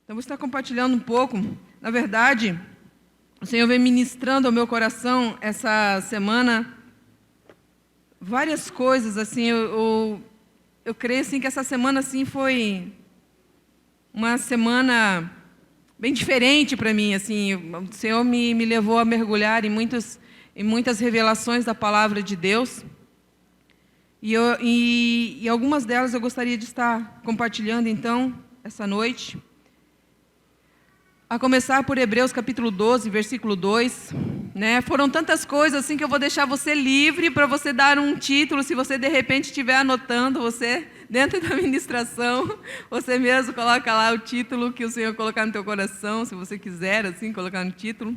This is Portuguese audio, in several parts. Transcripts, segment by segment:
Então, vou estar compartilhando um pouco. Na verdade, o Senhor vem ministrando ao meu coração essa semana várias coisas. Assim, eu creio assim, que essa semana assim, foi uma semana bem diferente para mim. Assim, o Senhor me levou a mergulhar em muitas revelações da palavra de Deus. E algumas delas eu gostaria de estar compartilhando, então, essa noite. A começar por Hebreus capítulo 12, versículo 2, né? Foram tantas coisas assim que eu vou deixar você livre para você dar um título, se você de repente estiver anotando, você dentro da ministração, você mesmo coloca lá o título que o Senhor colocar no teu coração, se você quiser assim colocar no título.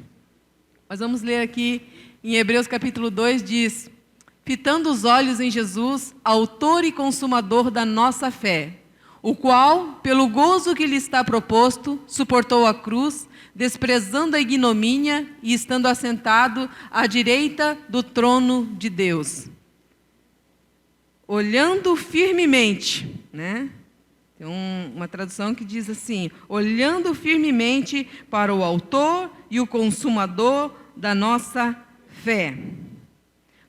Mas vamos ler aqui em Hebreus capítulo 2, diz: fitando os olhos em Jesus, autor e consumador da nossa fé, o qual, pelo gozo que lhe está proposto, suportou a cruz, desprezando a ignomínia e estando assentado à direita do trono de Deus. Olhando firmemente, né? Tem uma tradução que diz assim: olhando firmemente para o autor e o consumador da nossa fé.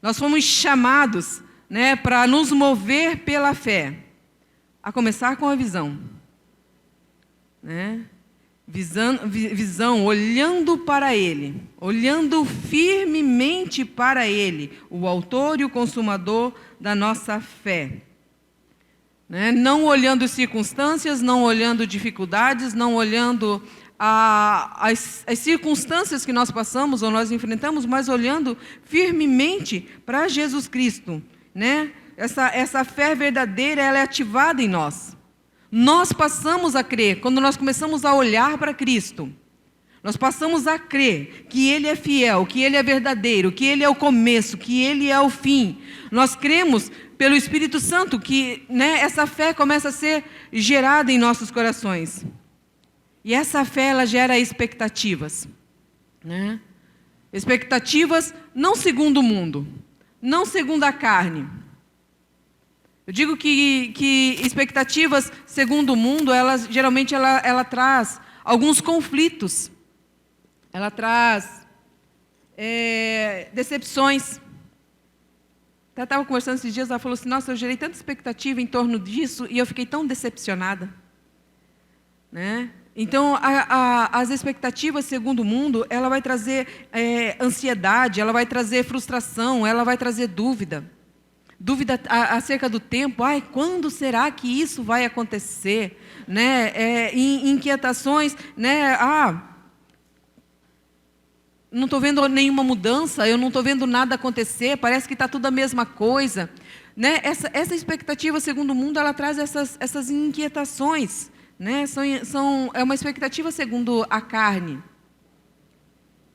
Nós fomos chamados, né, para nos mover pela fé. A começar com a visão, né? Visão, olhando para Ele, olhando firmemente para Ele, o autor e o consumador da nossa fé, né? Não olhando circunstâncias, não olhando dificuldades, não olhando as circunstâncias que nós passamos ou nós enfrentamos, mas olhando firmemente para Jesus Cristo, né? Essa fé verdadeira, ela é ativada em nós. Nós passamos a crer, quando nós começamos a olhar para Cristo, nós passamos a crer que Ele é fiel, que Ele é verdadeiro, que Ele é o começo, que Ele é o fim. Nós cremos pelo Espírito Santo que, né, essa fé começa a ser gerada em nossos corações. E essa fé, ela gera expectativas, né? Expectativas não segundo o mundo, não segundo a carne. Eu digo que expectativas segundo o mundo, geralmente ela traz alguns conflitos. Ela traz decepções. Eu estava conversando esses dias, ela falou assim: nossa, eu gerei tanta expectativa em torno disso e eu fiquei tão decepcionada, né? Então, as expectativas segundo o mundo, ela vai trazer ansiedade, ela vai trazer frustração, ela vai trazer dúvida acerca do tempo. Ai, quando será que isso vai acontecer, né? Inquietações, né? Não estou vendo nenhuma mudança, eu não estou vendo nada acontecer, parece que está tudo a mesma coisa, né? Essa expectativa segundo o mundo, ela traz essas inquietações, né? É uma expectativa segundo a carne,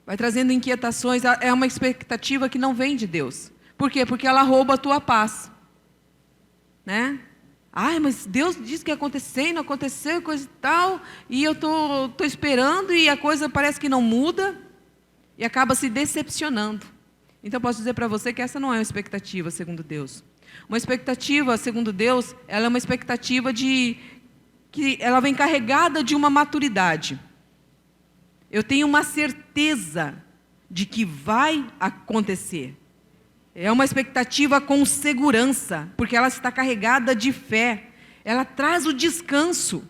vai trazendo inquietações, é uma expectativa que não vem de Deus. Por quê? Porque ela rouba a tua paz, né? Ai, mas Deus disse que ia acontecer e não aconteceu, coisa e tal, e eu tô esperando e a coisa parece que não muda e acaba se decepcionando. Então, posso dizer para você que essa não é uma expectativa segundo Deus. Uma expectativa segundo Deus, ela é uma expectativa que ela vem carregada de uma maturidade. Eu tenho uma certeza de que vai acontecer. É uma expectativa com segurança, porque ela está carregada de fé. Ela traz o descanso.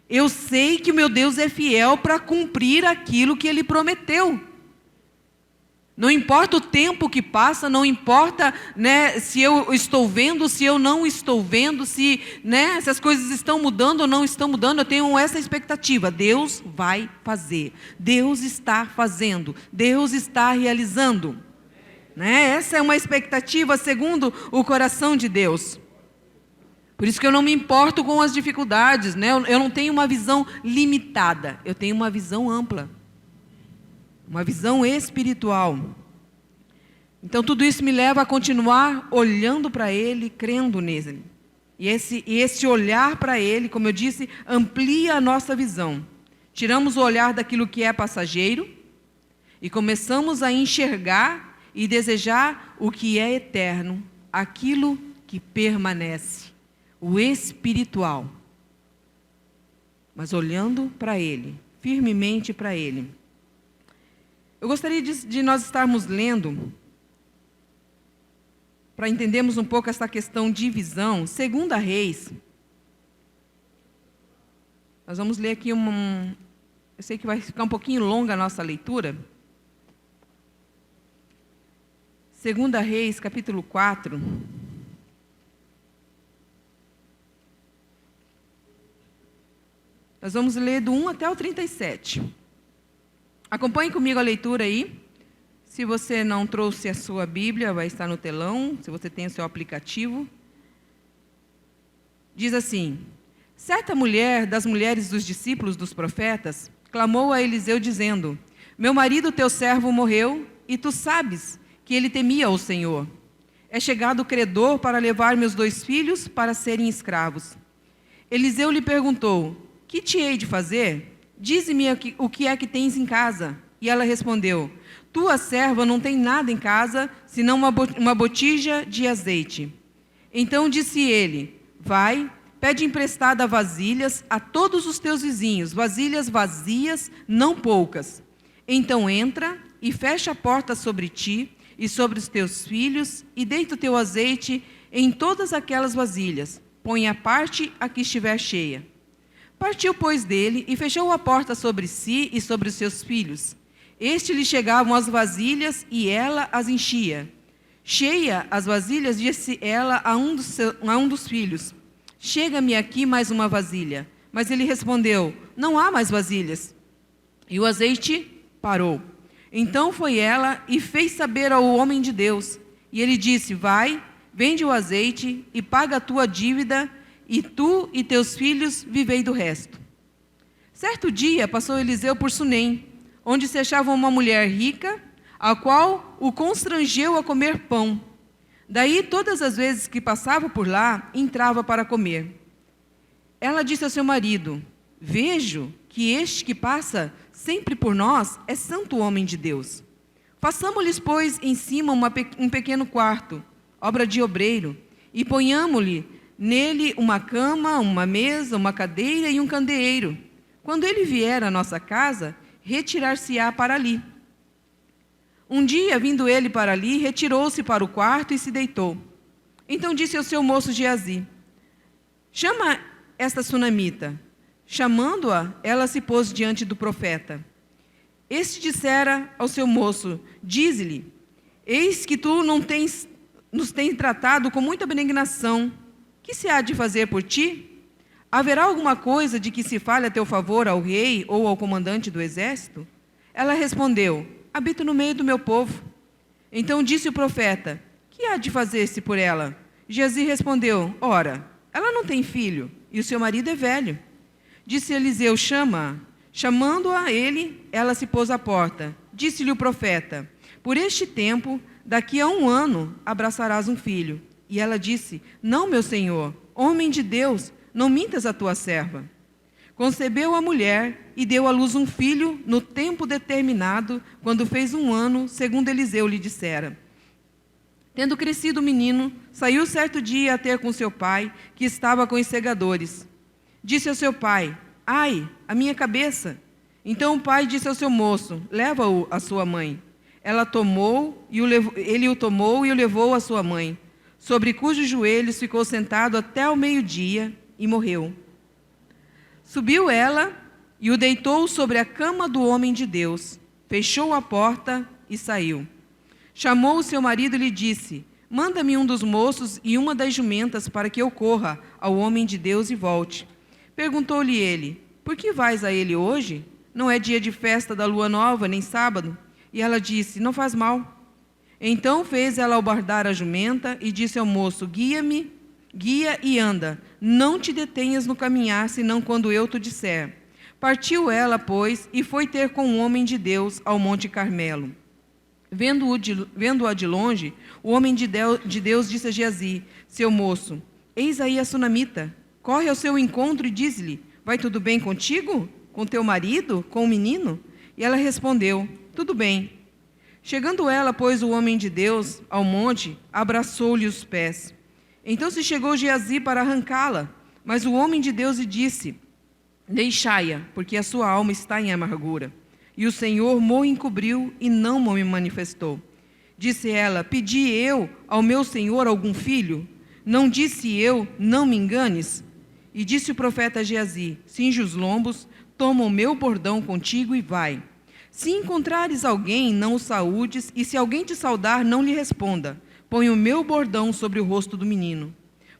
Eu sei que o meu Deus é fiel para cumprir aquilo que Ele prometeu. Não importa o tempo que passa, não importa, né, se eu estou vendo, se eu não estou vendo, se as coisas estão mudando ou não estão mudando, eu tenho essa expectativa. Deus vai fazer, Deus está fazendo, Deus está realizando. Essa é uma expectativa segundo o coração de Deus. Por isso que eu não me importo com as dificuldades, né? Eu não tenho uma visão limitada, eu tenho uma visão ampla, uma visão espiritual. Então tudo isso me leva a continuar olhando para Ele, crendo nele. E esse olhar para Ele, como eu disse, amplia a nossa visão. Tiramos o olhar daquilo que é passageiro e começamos a enxergar e desejar o que é eterno, aquilo que permanece, o espiritual. Mas olhando para Ele, firmemente para Ele. Eu gostaria de nós estarmos lendo, para entendermos um pouco essa questão de visão, 2 Reis. Nós vamos ler aqui eu sei que vai ficar um pouquinho longa a nossa leitura. 2 Reis, capítulo 4. Nós vamos ler do 1 até o 37. Acompanhe comigo a leitura aí. Se você não trouxe a sua Bíblia, vai estar no telão. Se você tem o seu aplicativo. Diz assim: certa mulher das mulheres dos discípulos dos profetas clamou a Eliseu dizendo: meu marido, teu servo, morreu, e tu sabes que ele temia o Senhor. É chegado o credor para levar meus 2 filhos para serem escravos. Eliseu lhe perguntou: que te hei de fazer? Dize-me o que é que tens em casa. E ela respondeu: tua serva não tem nada em casa, senão uma botija de azeite. Então disse ele: vai, pede emprestada vasilhas a todos os teus vizinhos, vasilhas vazias, não poucas. Então entra e fecha a porta sobre ti e sobre os teus filhos, e deita o teu azeite em todas aquelas vasilhas. Põe à parte a que estiver cheia. Partiu, pois, dele, e fechou a porta sobre si e sobre os seus filhos. Este lhe chegavam as vasilhas, e ela as enchia. Cheia as vasilhas, disse ela a um dos filhos: chega-me aqui mais uma vasilha. Mas ele respondeu: não há mais vasilhas. E o azeite parou. Então foi ela e fez saber ao homem de Deus. E ele disse: vai, vende o azeite e paga a tua dívida, e tu e teus filhos vivei do resto. Certo dia passou Eliseu por Sunem, onde se achava uma mulher rica, a qual o constrangeu a comer pão. Daí, todas as vezes que passava por lá, entrava para comer. Ela disse ao seu marido: vejo que este que passa sempre por nós é santo homem de Deus. Façamo-lhes, pois, em cima um pequeno quarto, obra de obreiro, e ponhamo-lhe nele uma cama, uma mesa, uma cadeira e um candeeiro. Quando ele vier à nossa casa, retirar-se-á para ali. Um dia, vindo ele para ali, retirou-se para o quarto e se deitou. Então disse ao seu moço Geazi: chama esta sunamita. Chamando-a, ela se pôs diante do profeta. Este dissera ao seu moço: dize-lhe, eis que tu nos tens tratado com muita benignação. Que se há de fazer por ti? Haverá alguma coisa de que se fale a teu favor ao rei ou ao comandante do exército? Ela respondeu: habito no meio do meu povo. Então disse o profeta: que há de fazer-se por ela? Geazi respondeu: ora, ela não tem filho, e o seu marido é velho. Disse Eliseu: chama-a. Chamando-a ele, ela se pôs à porta. Disse-lhe o profeta: por este tempo, daqui a 1 ano, abraçarás um filho. E ela disse: não, meu senhor, homem de Deus, não mintas a tua serva. Concebeu a mulher e deu à luz um filho no tempo determinado, quando fez 1 ano, segundo Eliseu lhe dissera. Tendo crescido o menino, saiu certo dia a ter com seu pai, que estava com os segadores. Disse ao seu pai: ai, a minha cabeça! Então o pai disse ao seu moço: leva-o à sua mãe. Ele o tomou e o levou à sua mãe, sobre cujos joelhos ficou sentado até o meio-dia e morreu. Subiu ela e o deitou sobre a cama do homem de Deus, fechou a porta e saiu. Chamou o seu marido e lhe disse: manda-me um dos moços e uma das jumentas para que eu corra ao homem de Deus e volte. Perguntou-lhe ele: por que vais a ele hoje? Não é dia de festa da lua nova, nem sábado? E ela disse: não faz mal. Então fez ela albardar a jumenta e disse ao moço: guia e anda, não te detenhas no caminhar, senão quando eu te disser. Partiu ela, pois, e foi ter com o homem de Deus ao Monte Carmelo. Vendo-a de longe, o homem de Deus disse a Geazi, seu moço: eis aí a sunamita. Corre ao seu encontro e diz-lhe: vai tudo bem contigo? Com teu marido? Com o menino? E ela respondeu: tudo bem. Chegando ela, pois, o homem de Deus ao monte, abraçou-lhe os pés. Então se chegou Geazi para arrancá-la, mas o homem de Deus lhe disse: deixai-a, porque a sua alma está em amargura. E o Senhor mo encobriu e não me manifestou. Disse ela: pedi eu ao meu Senhor algum filho? Não disse eu: não me enganes? E disse o profeta a Geazi: cinge os lombos, toma o meu bordão contigo e vai. Se encontrares alguém, não o saúdes, e se alguém te saudar, não lhe responda. Põe o meu bordão sobre o rosto do menino.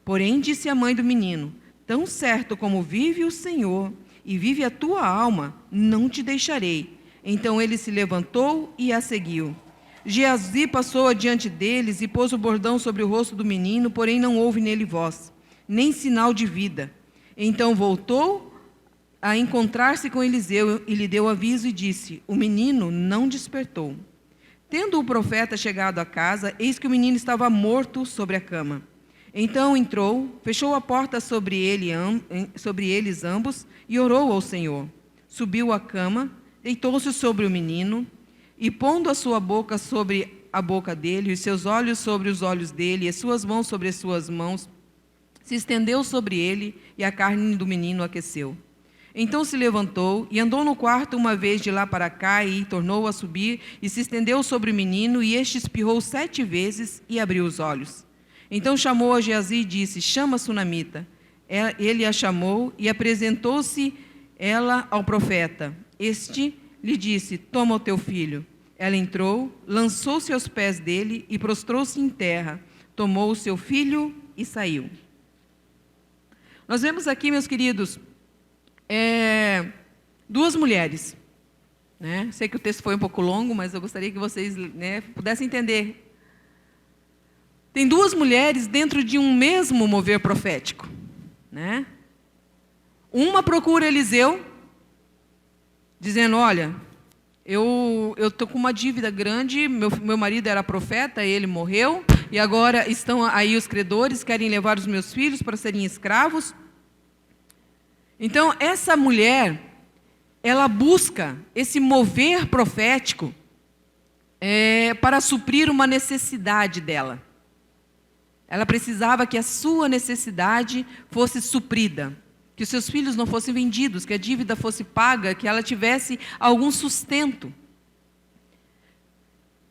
Porém disse a mãe do menino: tão certo como vive o Senhor, e vive a tua alma, não te deixarei. Então ele se levantou e a seguiu. Geazi passou adiante deles e pôs o bordão sobre o rosto do menino, porém não houve nele voz, nem sinal de vida. Então voltou a encontrar-se com Eliseu e lhe deu aviso e disse: o menino não despertou. Tendo o profeta chegado à casa, eis que o menino estava morto sobre a cama. Então entrou, fechou a porta sobre eles ambos e orou ao Senhor. Subiu à cama, deitou-se sobre o menino e, pondo a sua boca sobre a boca dele, os seus olhos sobre os olhos dele, e as suas mãos sobre as suas mãos, se estendeu sobre ele e a carne do menino aqueceu. Então se levantou e andou no quarto uma vez de lá para cá e tornou a subir e se estendeu sobre o menino e este espirrou 7 vezes e abriu os olhos. Então chamou a Geazi e disse: chama a sunamita. Ele a chamou e apresentou-se ela ao profeta. Este lhe disse: toma o teu filho. Ela entrou, lançou-se aos pés dele e prostrou-se em terra. Tomou o seu filho e saiu. Nós vemos aqui, meus queridos, 2 mulheres, né? Sei que o texto foi um pouco longo, mas eu gostaria que vocês, né, pudessem entender. Tem 2 mulheres dentro de um mesmo mover profético, né? Uma procura Eliseu, dizendo: olha, eu estou com uma dívida grande, meu marido era profeta, ele morreu, e agora estão aí os credores, querem levar os meus filhos para serem escravos. Então, essa mulher, ela busca esse mover profético para suprir uma necessidade dela. Ela precisava que a sua necessidade fosse suprida, que os seus filhos não fossem vendidos, que a dívida fosse paga, que ela tivesse algum sustento.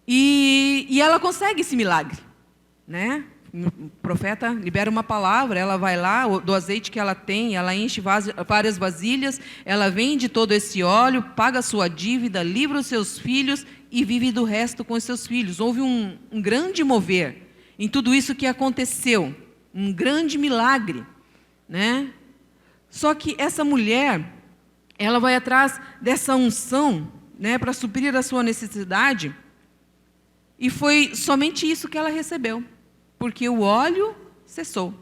E ela consegue esse milagre, né? O profeta libera uma palavra, ela vai lá, do azeite que ela tem, ela enche várias vasilhas, ela vende todo esse óleo, paga a sua dívida, livra os seus filhos e vive do resto com os seus filhos. Houve um grande mover em tudo isso que aconteceu, um grande milagre, né? Só que essa mulher, ela vai atrás dessa unção, né, para suprir a sua necessidade, e foi somente isso que ela recebeu. Porque o óleo cessou.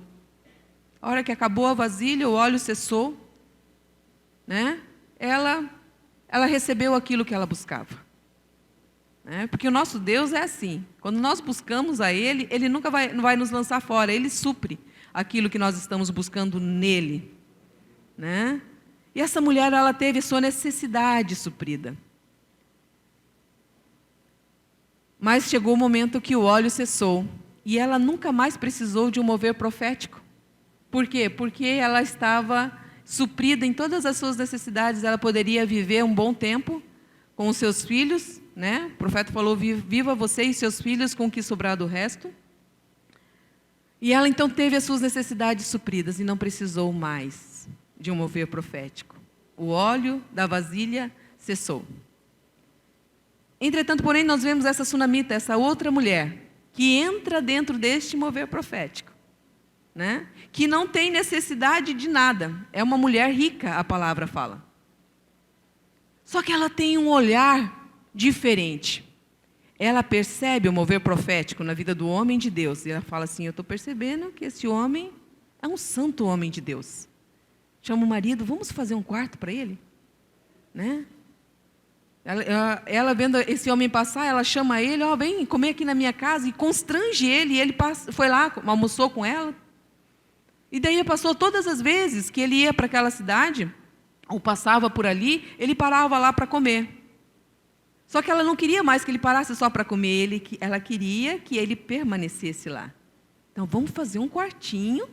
A hora que acabou a vasilha, o óleo cessou, né? Ela recebeu aquilo que ela buscava. Né? Porque o nosso Deus é assim. Quando nós buscamos a Ele, Ele nunca não vai nos lançar fora. Ele supre aquilo que nós estamos buscando nele. Né? E essa mulher, ela teve a sua necessidade suprida. Mas chegou o momento que o óleo cessou. E ela nunca mais precisou de um mover profético. Por quê? Porque ela estava suprida em todas as suas necessidades. Ela poderia viver um bom tempo com os seus filhos, né? O profeta falou: viva você e seus filhos com o que sobrar do resto. E ela então teve as suas necessidades supridas e não precisou mais de um mover profético. O óleo da vasilha cessou. Entretanto, porém, nós vemos essa sunamita, essa outra mulher, que entra dentro deste mover profético, né? Que não tem necessidade de nada. É uma mulher rica, a palavra fala. Só que ela tem um olhar diferente. Ela percebe o mover profético na vida do homem de Deus. E ela fala assim: eu estou percebendo que esse homem é um santo homem de Deus. Chama o marido: vamos fazer um quarto para ele? Né? Ela vendo esse homem passar, ela chama ele: ó, vem comer aqui na minha casa, e constrange ele. E ele foi lá, almoçou com ela. E daí passou todas as vezes que ele ia para aquela cidade, ou passava por ali, ele parava lá para comer. Só que ela não queria mais que ele parasse só para comer, ela queria que ele permanecesse lá. Então, vamos fazer um quartinho,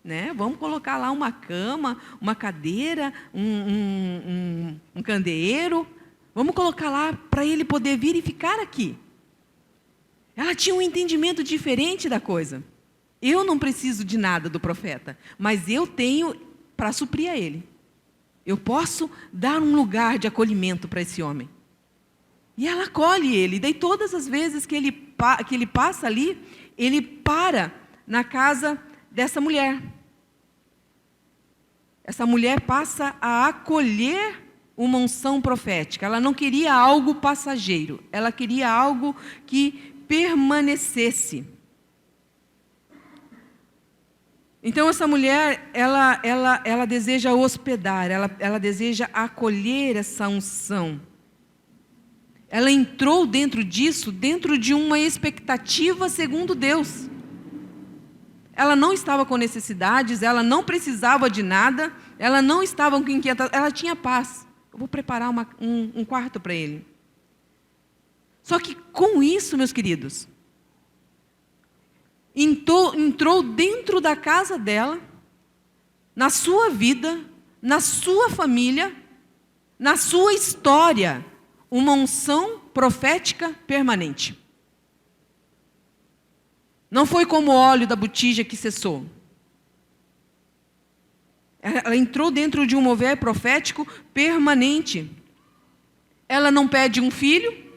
né? Vamos colocar lá uma cama, uma cadeira, um candeeiro. Vamos colocar lá para ele poder vir e ficar aqui. Ela tinha um entendimento diferente da coisa. Eu não preciso de nada do profeta, mas eu tenho para suprir a ele. Eu posso dar um lugar de acolhimento para esse homem. E ela acolhe ele. Daí todas as vezes que ele passa ali, ele para na casa dessa mulher. Essa mulher passa a acolher uma unção profética. Ela não queria algo passageiro. Ela queria algo que permanecesse. Então essa mulher, ela deseja hospedar, ela deseja acolher essa unção. Ela entrou dentro disso, dentro de uma expectativa segundo Deus. Ela não estava com necessidades, ela não precisava de nada, ela não estava com inquietação, ela tinha paz. Eu vou preparar um quarto para ele. Só que com isso, meus queridos, entrou dentro da casa dela, na sua vida, na sua família, na sua história, uma unção profética permanente. Não foi como o óleo da botija que cessou. Ela entrou dentro de um mover profético permanente. Ela não pede um filho.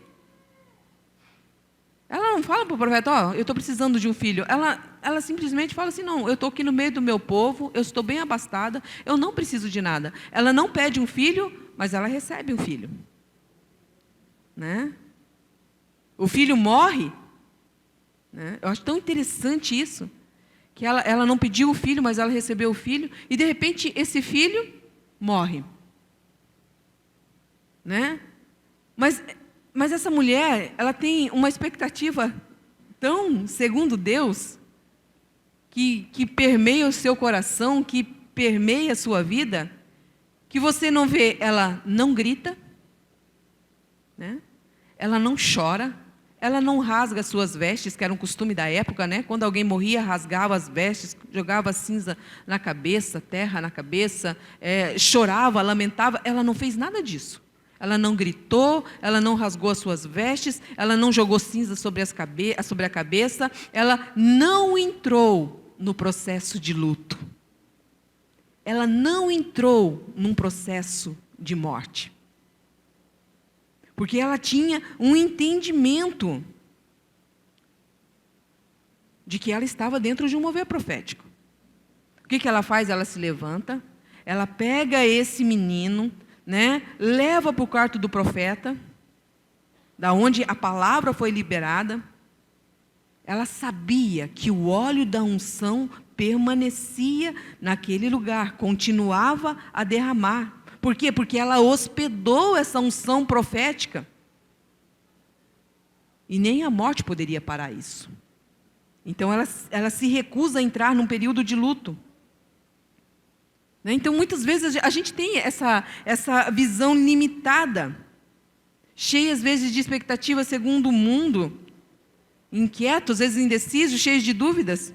Ela não fala para o profeta, eu estou precisando de um filho. Ela simplesmente fala assim, não, eu estou aqui no meio do meu povo, eu estou bem abastada, eu não preciso de nada. Ela não pede um filho, mas ela recebe um filho. Né? O filho morre. Né? Eu acho tão interessante isso, que ela não pediu o filho, mas ela recebeu o filho, e de repente esse filho morre. Né? Mas essa mulher, ela tem uma expectativa tão segundo Deus, que permeia o seu coração, que permeia a sua vida, que você não vê, ela não grita, né? Ela não chora, ela não rasga as suas vestes, que era um costume da época, né? Quando alguém morria, rasgava as vestes, jogava cinza na cabeça, terra na cabeça, chorava, lamentava. Ela não fez nada disso. Ela não gritou, ela não rasgou as suas vestes, ela não jogou cinza sobre a cabeça, ela não entrou no processo de luto. Ela não entrou num processo de morte. Porque ela tinha um entendimento de que ela estava dentro de um mover profético. O que ela faz? Ela se levanta, ela pega esse menino, né, leva para o quarto do profeta, da onde a palavra foi liberada. Ela sabia que o óleo da unção permanecia naquele lugar, continuava a derramar. Por quê? Porque ela hospedou essa unção profética. E nem a morte poderia parar isso. Então ela se recusa a entrar num período de luto. Então muitas vezes a gente tem essa visão limitada, cheia às vezes de expectativas segundo o mundo, inquieto, às vezes indeciso, cheios de dúvidas,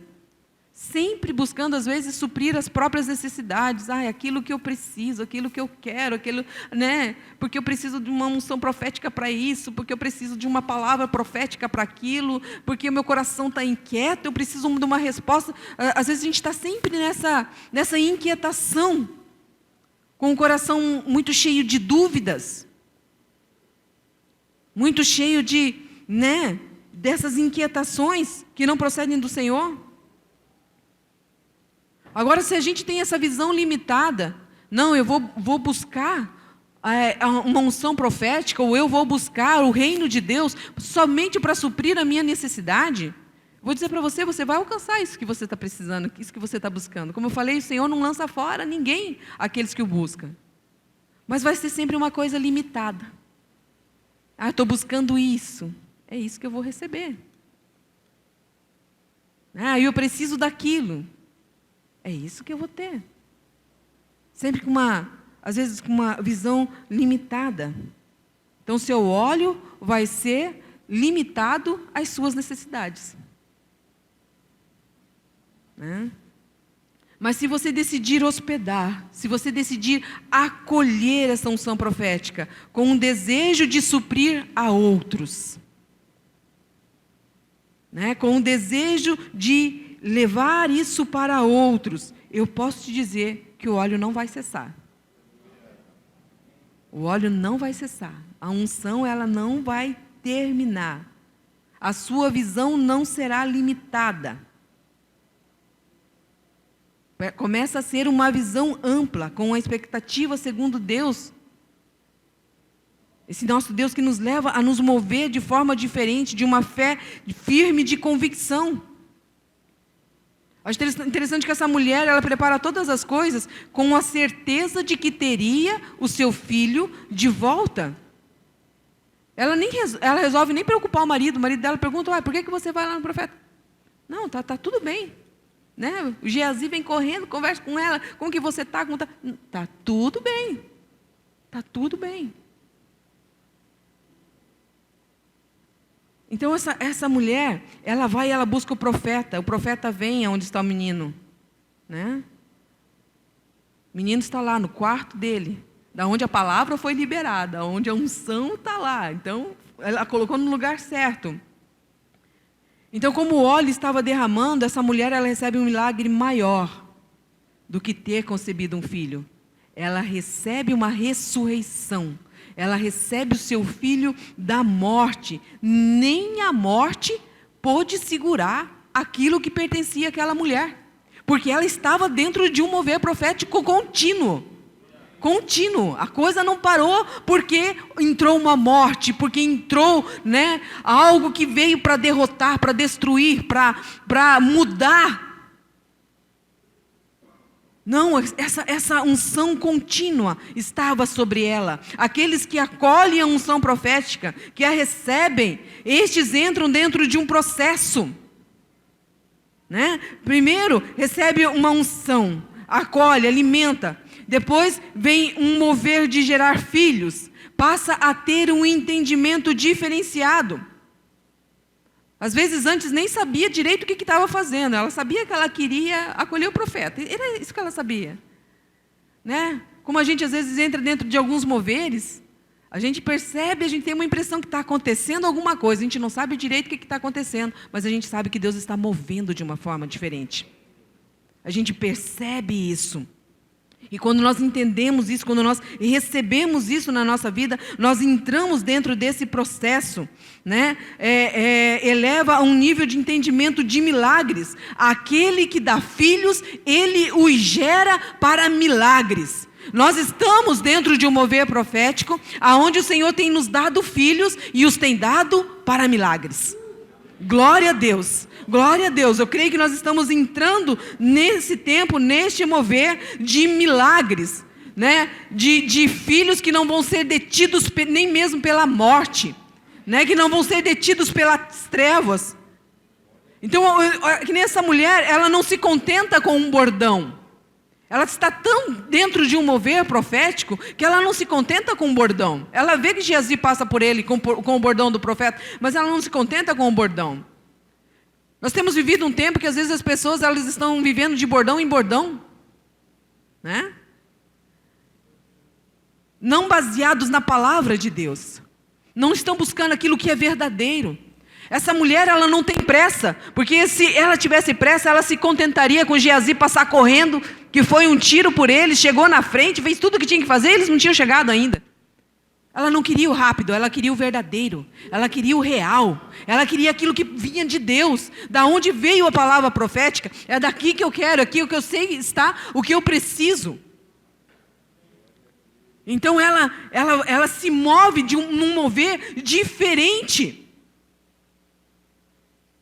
sempre buscando às vezes suprir as próprias necessidades. Aquilo que eu preciso, aquilo que eu quero, aquilo, né? Porque eu preciso de uma unção profética para isso, porque eu preciso de uma palavra profética para aquilo, porque o meu coração está inquieto, eu preciso de uma resposta. Às vezes a gente está sempre nessa inquietação, com o coração muito cheio de dúvidas, muito cheio de, dessas inquietações que não procedem do Senhor. Agora, se a gente tem essa visão limitada, não, eu vou buscar uma unção profética, ou eu vou buscar o reino de Deus somente para suprir a minha necessidade, vou dizer para você, você vai alcançar isso que você está precisando, isso que você está buscando. Como eu falei, o Senhor não lança fora ninguém, aqueles que o buscam. Mas vai ser sempre uma coisa limitada. Estou buscando isso, é isso que eu vou receber. Eu preciso daquilo. É isso que eu vou ter. Sempre às vezes com uma visão limitada. Então, seu óleo vai ser limitado às suas necessidades. Né? Mas se você decidir hospedar, se você decidir acolher essa unção profética, com um desejo de suprir a outros, né? Com um desejo de levar isso para outros, eu posso te dizer que o óleo não vai cessar. O óleo não vai cessar. A unção, ela não vai terminar. A sua visão não será limitada. Começa a ser uma visão ampla, com a expectativa segundo Deus. Esse nosso Deus que nos leva a nos mover de forma diferente, de uma fé firme de convicção. Acho interessante que essa mulher, ela prepara todas as coisas com a certeza de que teria o seu filho de volta. Ela resolve nem preocupar o marido marido dela pergunta, por que você vai lá no profeta? Não, tá tudo bem. Né? O Geazi vem correndo, conversa com ela, como que você está? Está tudo bem, está tudo bem. Então essa mulher, ela vai e ela busca o profeta vem aonde está o menino. Né? O menino está lá no quarto dele, da onde a palavra foi liberada, onde a unção está lá. Então, ela colocou no lugar certo. Então, como o óleo estava derramando, essa mulher, ela recebe um milagre maior do que ter concebido um filho. Ela recebe uma ressurreição. Ela recebe o seu filho da morte. Nem a morte pôde segurar aquilo que pertencia àquela mulher. Porque ela estava dentro de um mover profético contínuo. A coisa não parou porque entrou uma morte, porque entrou, né, algo que veio para derrotar, para destruir, para mudar. Não, essa unção contínua estava sobre ela. Aqueles que acolhem a unção profética, que a recebem, estes entram dentro de um processo. Né? Primeiro, recebe uma unção, acolhe, alimenta. Depois vem um mover de gerar filhos, passa a ter um entendimento diferenciado. Às vezes antes nem sabia direito o que estava fazendo, ela sabia que ela queria acolher o profeta, era isso que ela sabia. Né? Como a gente às vezes entra dentro de alguns moveres, a gente percebe, a gente tem uma impressão que está acontecendo alguma coisa, a gente não sabe direito o que está acontecendo, mas a gente sabe que Deus está movendo de uma forma diferente. A gente percebe isso. E quando nós entendemos isso, quando nós recebemos isso na nossa vida, nós entramos dentro desse processo, né? Eleva a um nível de entendimento de milagres. Aquele que dá filhos, ele os gera para milagres. Nós estamos dentro de um mover profético, onde o Senhor tem nos dado filhos e os tem dado para milagres. Glória a Deus, glória a Deus. Eu creio que nós estamos entrando nesse tempo, neste mover de milagres, né? De filhos que não vão ser detidos nem mesmo pela morte, né? Que não vão ser detidos pelas trevas. Então, que nem essa mulher, ela não se contenta com um bordão. Ela está tão dentro de um mover profético que ela não se contenta com um bordão. Ela vê que Geazi passa por ele com o bordão do profeta, mas ela não se contenta com o bordão. Nós temos vivido um tempo que às vezes as pessoas elas estão vivendo de bordão em bordão, né? Não baseados na palavra de Deus. Não estão buscando aquilo que é verdadeiro. Essa mulher, ela não tem pressa, porque se ela tivesse pressa, ela se contentaria com Geazi passar correndo, que foi um tiro por eles, chegou na frente, fez tudo o que tinha que fazer, eles não tinham chegado ainda. Ela não queria o rápido, ela queria o verdadeiro, ela queria o real, ela queria aquilo que vinha de Deus. Da onde veio a palavra profética? É daqui que eu quero, aqui o que eu sei está, o que eu preciso. Então ela se move num mover diferente.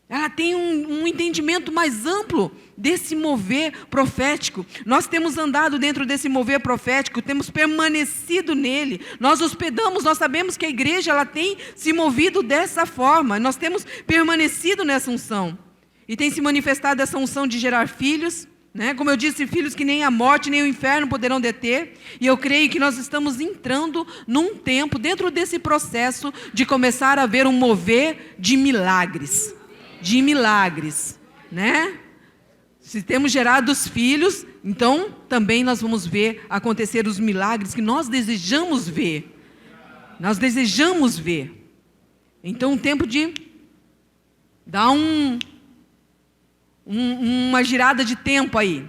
Ela tem um entendimento mais amplo desse mover profético. Nós temos andado dentro desse mover profético, temos permanecido nele. Nós hospedamos, nós sabemos que a igreja ela tem se movido dessa forma. Nós temos permanecido nessa unção. E tem se manifestado essa unção de gerar filhos, né? Como eu disse, filhos que nem a morte nem o inferno poderão deter. E eu creio que nós estamos entrando num tempo, dentro desse processo, de começar a ver um mover de milagres. De milagres, né? Se temos gerado os filhos, então também nós vamos ver acontecer os milagres que nós desejamos ver. Nós desejamos ver. Então, um tempo de dar uma girada de tempo aí,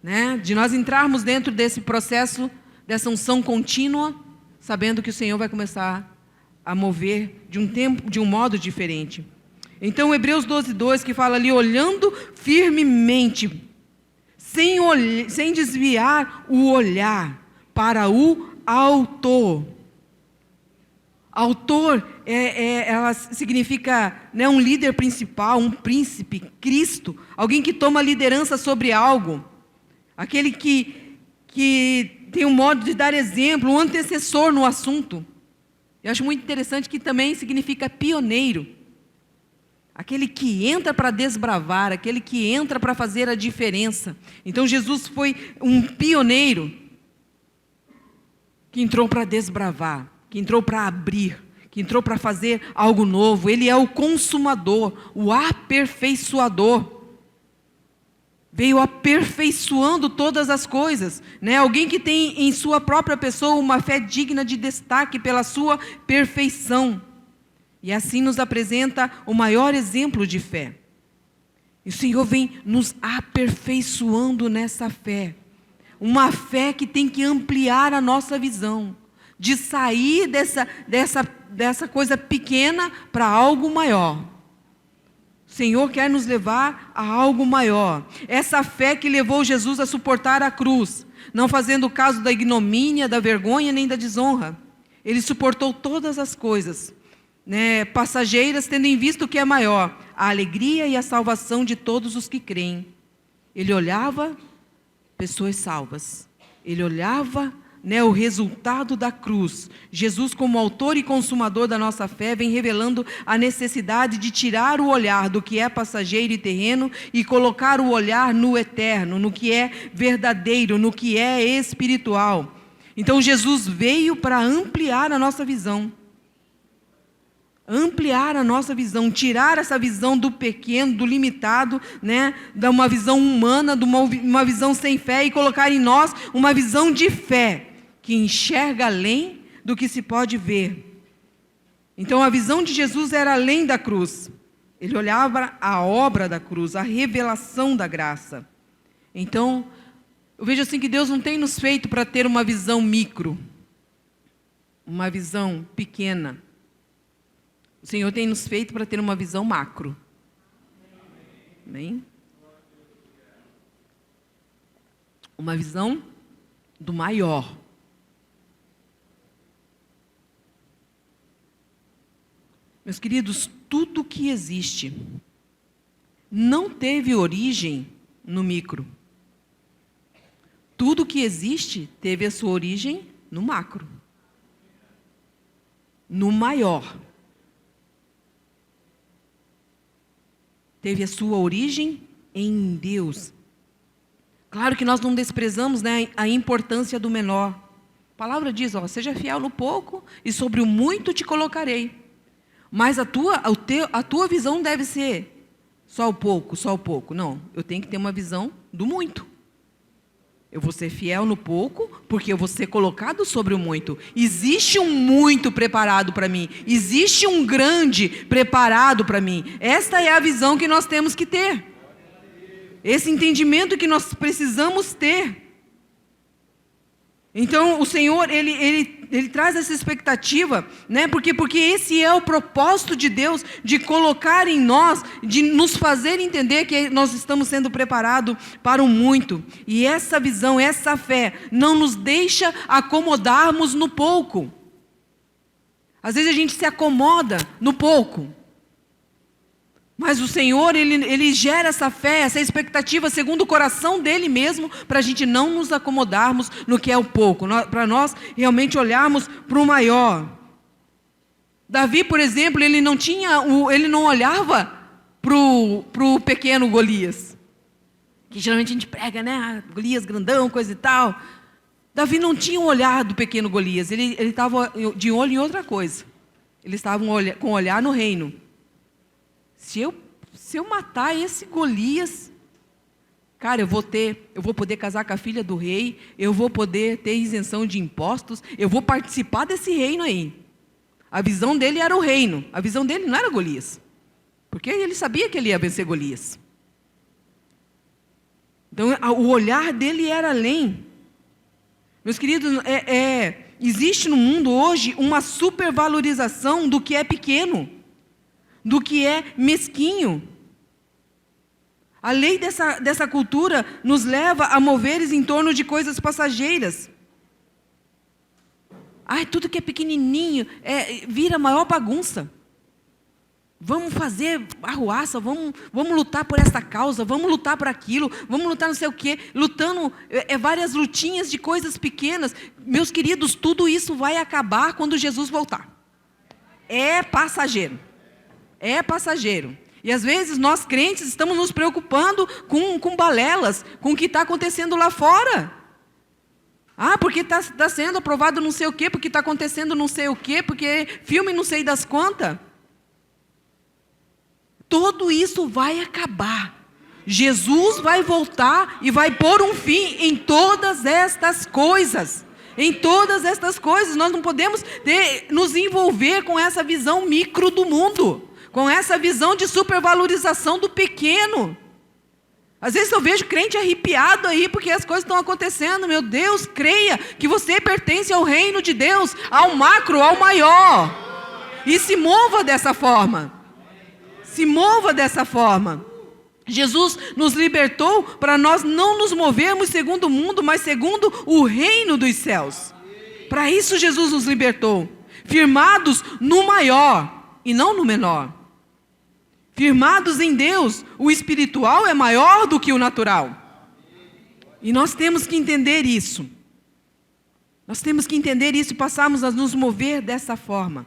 né? De nós entrarmos dentro desse processo, dessa unção contínua, sabendo que o Senhor vai começar a mover de um modo diferente. Então, Hebreus 12:2, que fala ali, olhando firmemente, sem desviar o olhar para o autor. Autor, ela significa, né, um líder principal, um príncipe, Cristo, alguém que toma liderança sobre algo, aquele que tem um modo de dar exemplo, um antecessor no assunto. Eu acho muito interessante que também significa pioneiro, aquele que entra para desbravar, aquele que entra para fazer a diferença. Então Jesus foi um pioneiro que entrou para desbravar, que entrou para abrir, que entrou para fazer algo novo. Ele é o consumador, o aperfeiçoador. Veio aperfeiçoando todas as coisas, né? Alguém que tem em sua própria pessoa uma fé digna de destaque pela sua perfeição. E assim nos apresenta o maior exemplo de fé. E o Senhor vem nos aperfeiçoando nessa fé. Uma fé que tem que ampliar a nossa visão, de sair dessa coisa pequena para algo maior. O Senhor quer nos levar a algo maior. Essa fé que levou Jesus a suportar a cruz, não fazendo caso da ignomínia, da vergonha nem da desonra. Ele suportou todas as coisas, né, passageiras, tendo em vista o que é maior, a alegria e a salvação de todos os que creem. Ele olhava pessoas salvas. Ele olhava, né, o resultado da cruz. Jesus, como autor e consumador da nossa fé, vem revelando a necessidade de tirar o olhar do que é passageiro e terreno e colocar o olhar no eterno, no que é verdadeiro, no que é espiritual. Então Jesus veio para ampliar a nossa visão. Ampliar a nossa visão, tirar essa visão do pequeno, do limitado, né, de uma visão humana, de uma visão sem fé, e colocar em nós uma visão de fé, que enxerga além do que se pode ver. Então a visão de Jesus era além da cruz. Ele olhava a obra da cruz, a revelação da graça. Então, eu vejo assim que Deus não tem nos feito para ter uma visão micro, uma visão pequena. O Senhor tem nos feito para ter uma visão macro. Amém? Uma visão do maior. Meus queridos, tudo que existe não teve origem no micro. Tudo que existe teve a sua origem no macro. No maior. Teve a sua origem em Deus. Claro que nós não desprezamos, né, a importância do menor. A palavra diz, seja fiel no pouco e sobre o muito te colocarei. Mas a tua visão deve ser só o pouco. Não, eu tenho que ter uma visão do muito. Eu vou ser fiel no pouco, porque eu vou ser colocado sobre o muito. Existe um muito preparado para mim. Existe um grande preparado para mim. Esta é a visão que nós temos que ter. Esse entendimento que nós precisamos ter. Então, o Senhor, Ele traz essa expectativa, né? Porque esse é o propósito de Deus, de colocar em nós, de nos fazer entender que nós estamos sendo preparados para o muito. E essa visão, essa fé, não nos deixa acomodarmos no pouco. Às vezes a gente se acomoda no pouco. Mas o Senhor, Ele gera essa fé, essa expectativa, segundo o coração dEle mesmo, para a gente não nos acomodarmos no que é o pouco, para nós realmente olharmos para o maior. Davi, por exemplo, ele não olhava para o pequeno Golias, que geralmente a gente prega, né? Golias grandão, coisa e tal. Davi não tinha um olhar do pequeno Golias, ele estava de olho em outra coisa. Ele estava com o olhar no reino. Se eu matar esse Golias, cara, eu vou poder casar com a filha do rei, eu vou poder ter isenção de impostos, eu vou participar desse reino aí. A visão dele era o reino, a visão dele não era Golias. Porque ele sabia que ele ia vencer Golias. Então, o olhar dele era além. Meus queridos, existe no mundo hoje uma supervalorização do que é pequeno, do que é mesquinho. A lei dessa cultura nos leva a moveres em torno de coisas passageiras. Tudo que é pequenininho vira maior bagunça. Vamos fazer arruaça, vamos lutar por essa causa, vamos lutar por aquilo, vamos lutar não sei o quê, lutando, várias lutinhas de coisas pequenas. Meus queridos, tudo isso vai acabar quando Jesus voltar. É passageiro. É passageiro. E às vezes nós crentes estamos nos preocupando com balelas, com o que está acontecendo lá fora. Porque está sendo aprovado não sei o quê, porque está acontecendo não sei o quê, porque filme não sei das quantas. Tudo isso vai acabar. Jesus vai voltar e vai pôr um fim em todas estas coisas. Em todas estas coisas. Nós não podemos nos envolver com essa visão micro do mundo. Com essa visão de supervalorização do pequeno. Às vezes eu vejo crente arrepiado aí porque as coisas estão acontecendo. Meu Deus, creia que você pertence ao reino de Deus, ao macro, ao maior. E se mova dessa forma. Se mova dessa forma. Jesus nos libertou para nós não nos movermos segundo o mundo, mas segundo o reino dos céus. Para isso Jesus nos libertou. Firmados no maior e não no menor. Firmados em Deus, o espiritual é maior do que o natural. E nós temos que entender isso. Nós temos que entender isso e passarmos a nos mover dessa forma.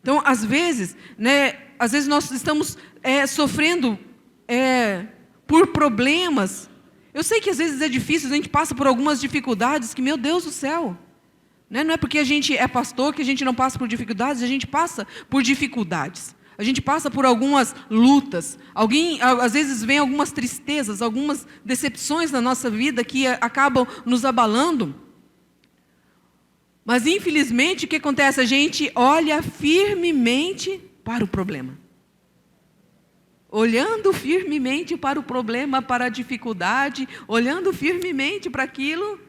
Então, às vezes nós estamos sofrendo por problemas. Eu sei que às vezes é difícil, a gente passa por algumas dificuldades que, meu Deus do céu, né? Não é porque a gente é pastor que a gente não passa por dificuldades, a gente passa por dificuldades. A gente passa por algumas lutas. Às vezes vem algumas tristezas, algumas decepções na nossa vida que acabam nos abalando. Mas infelizmente o que acontece? A gente olha firmemente para o problema. Olhando firmemente para o problema, para a dificuldade, olhando firmemente para aquilo,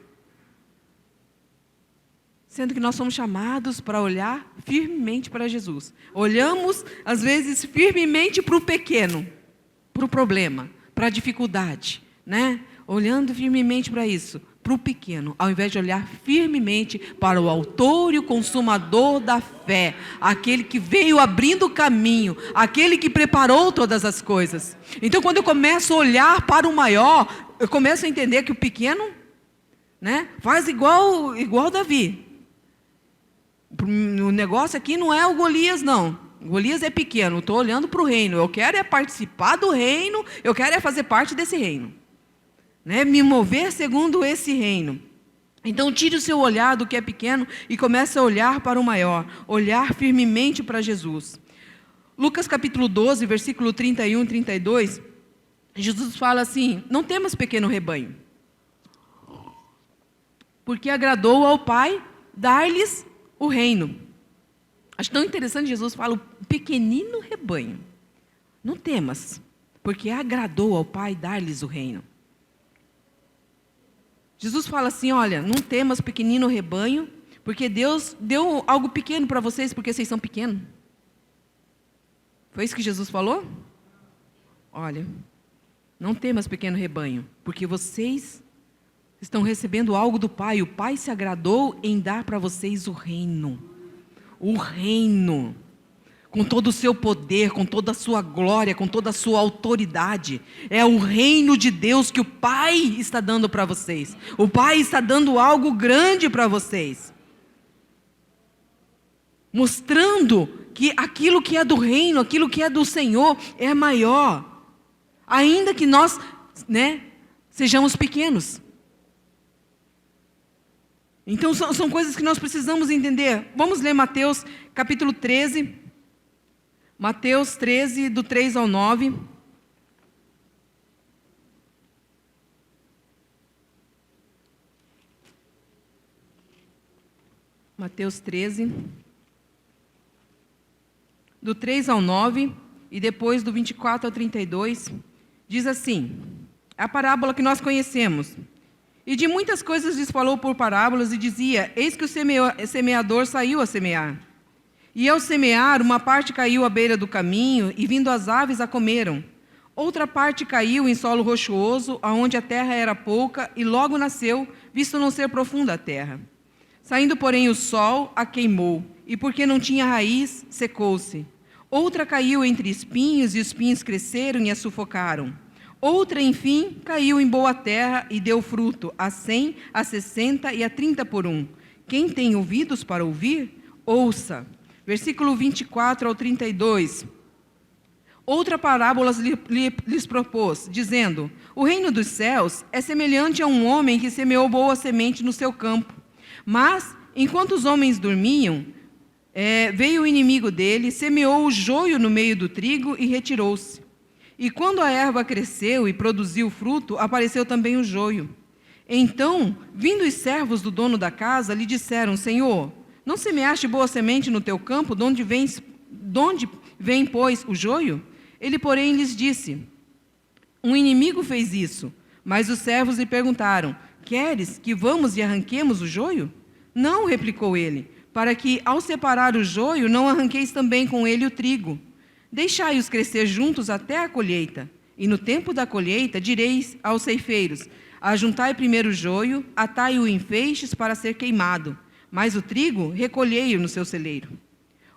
sendo que nós somos chamados para olhar firmemente para Jesus. Olhamos, às vezes, firmemente para o pequeno, para o problema, para a dificuldade, né? Olhando firmemente para isso, para o pequeno, ao invés de olhar firmemente para o autor e o consumador da fé, aquele que veio abrindo o caminho, aquele que preparou todas as coisas. Então, quando eu começo a olhar para o maior, eu começo a entender que o pequeno, né, faz igual Davi. O negócio aqui não é o Golias, não. O Golias é pequeno, estou olhando para o reino. Eu quero participar do reino, eu quero fazer parte desse reino. Né? Me mover segundo esse reino. Então tire o seu olhar do que é pequeno e comece a olhar para o maior. Olhar firmemente para Jesus. Lucas capítulo 12, versículo 31 e 32. Jesus fala assim: não temas, pequeno rebanho, porque agradou ao Pai dar-lhes o reino. Acho tão interessante, Jesus fala, o pequenino rebanho. Não temas, porque agradou ao Pai dar-lhes o reino. Jesus fala assim, olha, não temas, pequenino rebanho, porque Deus deu algo pequeno para vocês, porque vocês são pequenos. Foi isso que Jesus falou? Olha, não temas, pequeno rebanho, porque vocês estão recebendo algo do Pai. O Pai se agradou em dar para vocês o reino. O reino. Com todo o seu poder, com toda a sua glória, com toda a sua autoridade. É o reino de Deus que o Pai está dando para vocês. O Pai está dando algo grande para vocês. Mostrando que aquilo que é do reino, aquilo que é do Senhor, é maior. Ainda que nós, sejamos pequenos. Então, são coisas que nós precisamos entender. Vamos ler Mateus capítulo 13. Mateus 13, do 3 ao 9. Mateus 13, do 3 ao 9, e depois do 24 ao 32, diz assim, a parábola que nós conhecemos. E de muitas coisas lhes falou por parábolas, e dizia, eis que o semeador saiu a semear. E ao semear, uma parte caiu à beira do caminho, e vindo as aves a comeram. Outra parte caiu em solo rochoso, aonde a terra era pouca, e logo nasceu, visto não ser profunda a terra. Saindo, porém, o sol a queimou, e porque não tinha raiz, secou-se. Outra caiu entre espinhos, e os espinhos cresceram e a sufocaram. Outra, enfim, caiu em boa terra e deu fruto, a 100, a 60 e a 30 por um. Quem tem ouvidos para ouvir, ouça. Versículo 24 ao 32. Outra parábola lhes propôs, dizendo, o reino dos céus é semelhante a um homem que semeou boa semente no seu campo. Mas, enquanto os homens dormiam, veio o inimigo dele, semeou o joio no meio do trigo e retirou-se. E quando a erva cresceu e produziu fruto, apareceu também o joio. Então, vindo os servos do dono da casa, lhe disseram, Senhor, não semeaste boa semente no teu campo, de onde vem, pois, o joio? Ele, porém, lhes disse, um inimigo fez isso. Mas os servos lhe perguntaram, queres que vamos e arranquemos o joio? Não, replicou ele, para que, ao separar o joio, não arranqueis também com ele o trigo. Deixai-os crescer juntos até a colheita. E no tempo da colheita, direis aos ceifeiros, ajuntai primeiro o joio, atai-o em feixes para ser queimado, mas o trigo recolhei-o no seu celeiro.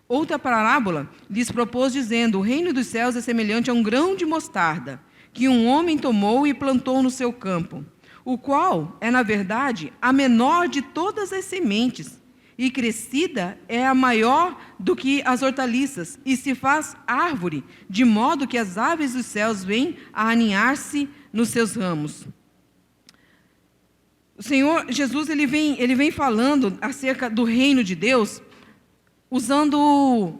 Outra parábola lhes propôs, dizendo, o reino dos céus é semelhante a um grão de mostarda, que um homem tomou e plantou no seu campo, o qual é, na verdade, a menor de todas as sementes, e crescida é a maior do que as hortaliças, e se faz árvore, de modo que as aves dos céus vêm a aninhar-se nos seus ramos. O Senhor Jesus ele vem falando acerca do reino de Deus, usando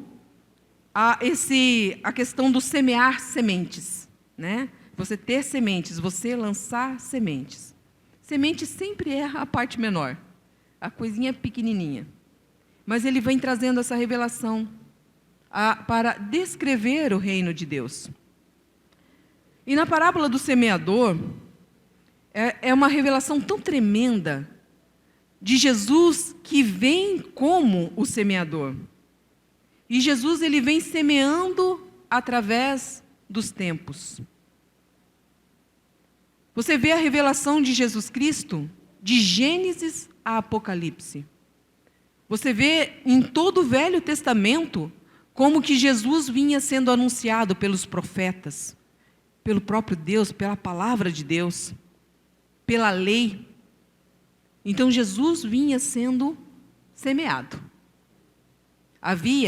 a questão do semear sementes, né? Você ter sementes, você lançar sementes. Semente sempre é a parte menor, a coisinha pequenininha. Mas ele vem trazendo essa revelação para descrever o reino de Deus. E na parábola do semeador, é uma revelação tão tremenda de Jesus que vem como o semeador. E Jesus ele vem semeando através dos tempos. Você vê a revelação de Jesus Cristo de Gênesis a Apocalipse. Você vê em todo o Velho Testamento como que Jesus vinha sendo anunciado pelos profetas, pelo próprio Deus, pela palavra de Deus, pela lei. Então Jesus vinha sendo semeado.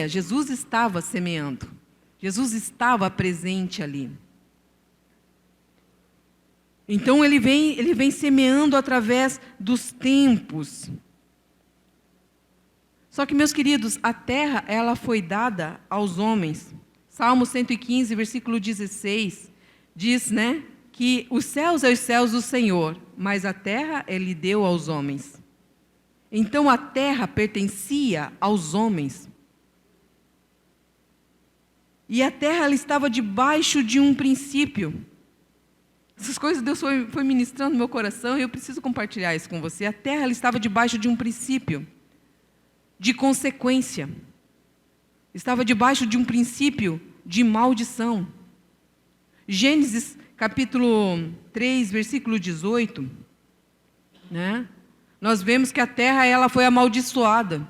Jesus estava semeando. Jesus estava presente ali. Então ele vem semeando através dos tempos. Só que, meus queridos, a terra ela foi dada aos homens. Salmo 115, versículo 16, diz, né, que os céus é os céus do Senhor, mas a terra ele deu aos homens. Então a terra pertencia aos homens. E a terra ela estava debaixo de um princípio. Essas coisas Deus foi ministrando no meu coração e eu preciso compartilhar isso com você. A terra ela estava debaixo de um princípio de consequência. Estava debaixo de um princípio de maldição. Gênesis capítulo 3, versículo 18, né? Nós vemos que a terra ela foi amaldiçoada.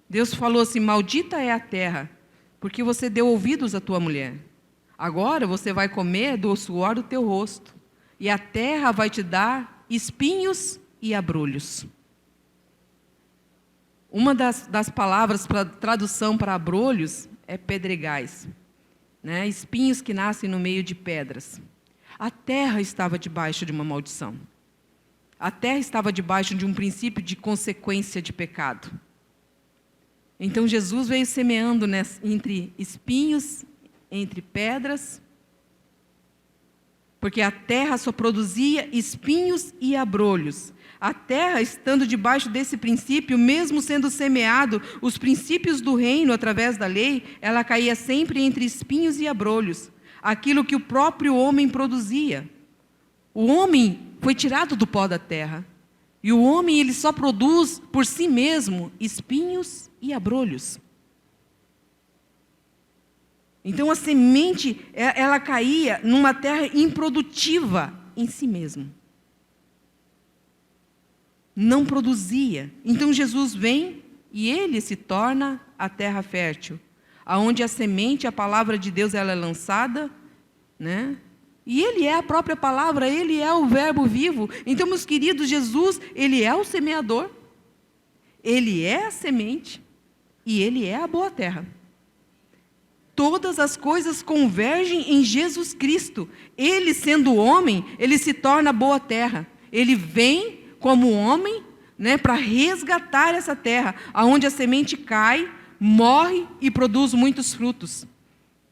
Deus falou assim, maldita é a terra, porque você deu ouvidos à tua mulher. Agora você vai comer do suor do teu rosto, e a terra vai te dar espinhos e abrolhos. Uma das palavras para tradução para abrolhos é pedregais, né? Espinhos que nascem no meio de pedras. A terra estava debaixo de uma maldição. A terra estava debaixo de um princípio de consequência de pecado. Então Jesus veio semeando entre espinhos, entre pedras, porque a terra só produzia espinhos e abrolhos. A terra, estando debaixo desse princípio, mesmo sendo semeado os princípios do reino através da lei, ela caía sempre entre espinhos e abrolhos, aquilo que o próprio homem produzia. O homem foi tirado do pó da terra, e o homem ele só produz por si mesmo espinhos e abrolhos. Então a semente, ela caía numa terra improdutiva em si mesma. Não produzia. Então Jesus vem e ele se torna a terra fértil, aonde a semente, a palavra de Deus, ela é lançada, né? E ele é a própria palavra, ele é o verbo vivo. Então, meus queridos, Jesus, ele é o semeador, ele é a semente e ele é a boa terra. Todas as coisas convergem em Jesus Cristo. Ele, sendo homem, ele se torna boa terra. Ele vem como homem, né, para resgatar essa terra, aonde a semente cai, morre e produz muitos frutos.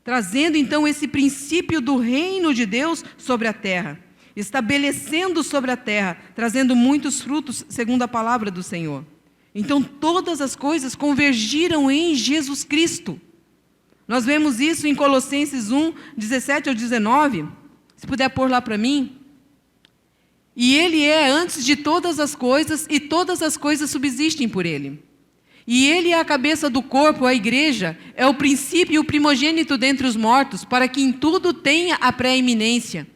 Trazendo então esse princípio do reino de Deus sobre a terra. Estabelecendo sobre a terra, trazendo muitos frutos, segundo a palavra do Senhor. Então todas as coisas convergiram em Jesus Cristo. Nós vemos isso em Colossenses 1, 17 ao 19. Se puder pôr lá para mim. E ele é antes de todas as coisas, e todas as coisas subsistem por ele. E ele é a cabeça do corpo, a igreja, é o princípio e o primogênito dentre os mortos, para que em tudo tenha a preeminência.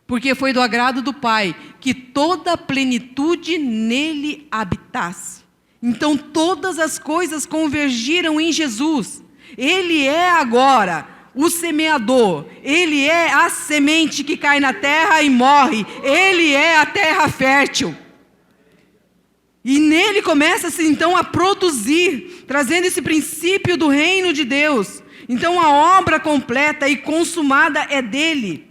Porque foi do agrado do Pai, que toda a plenitude nele habitasse. Então todas as coisas convergiram em Jesus. Ele é agora o semeador, ele é a semente que cai na terra e morre, ele é a terra fértil. E nele começa-se então a produzir, trazendo esse princípio do reino de Deus. Então a obra completa e consumada é dele.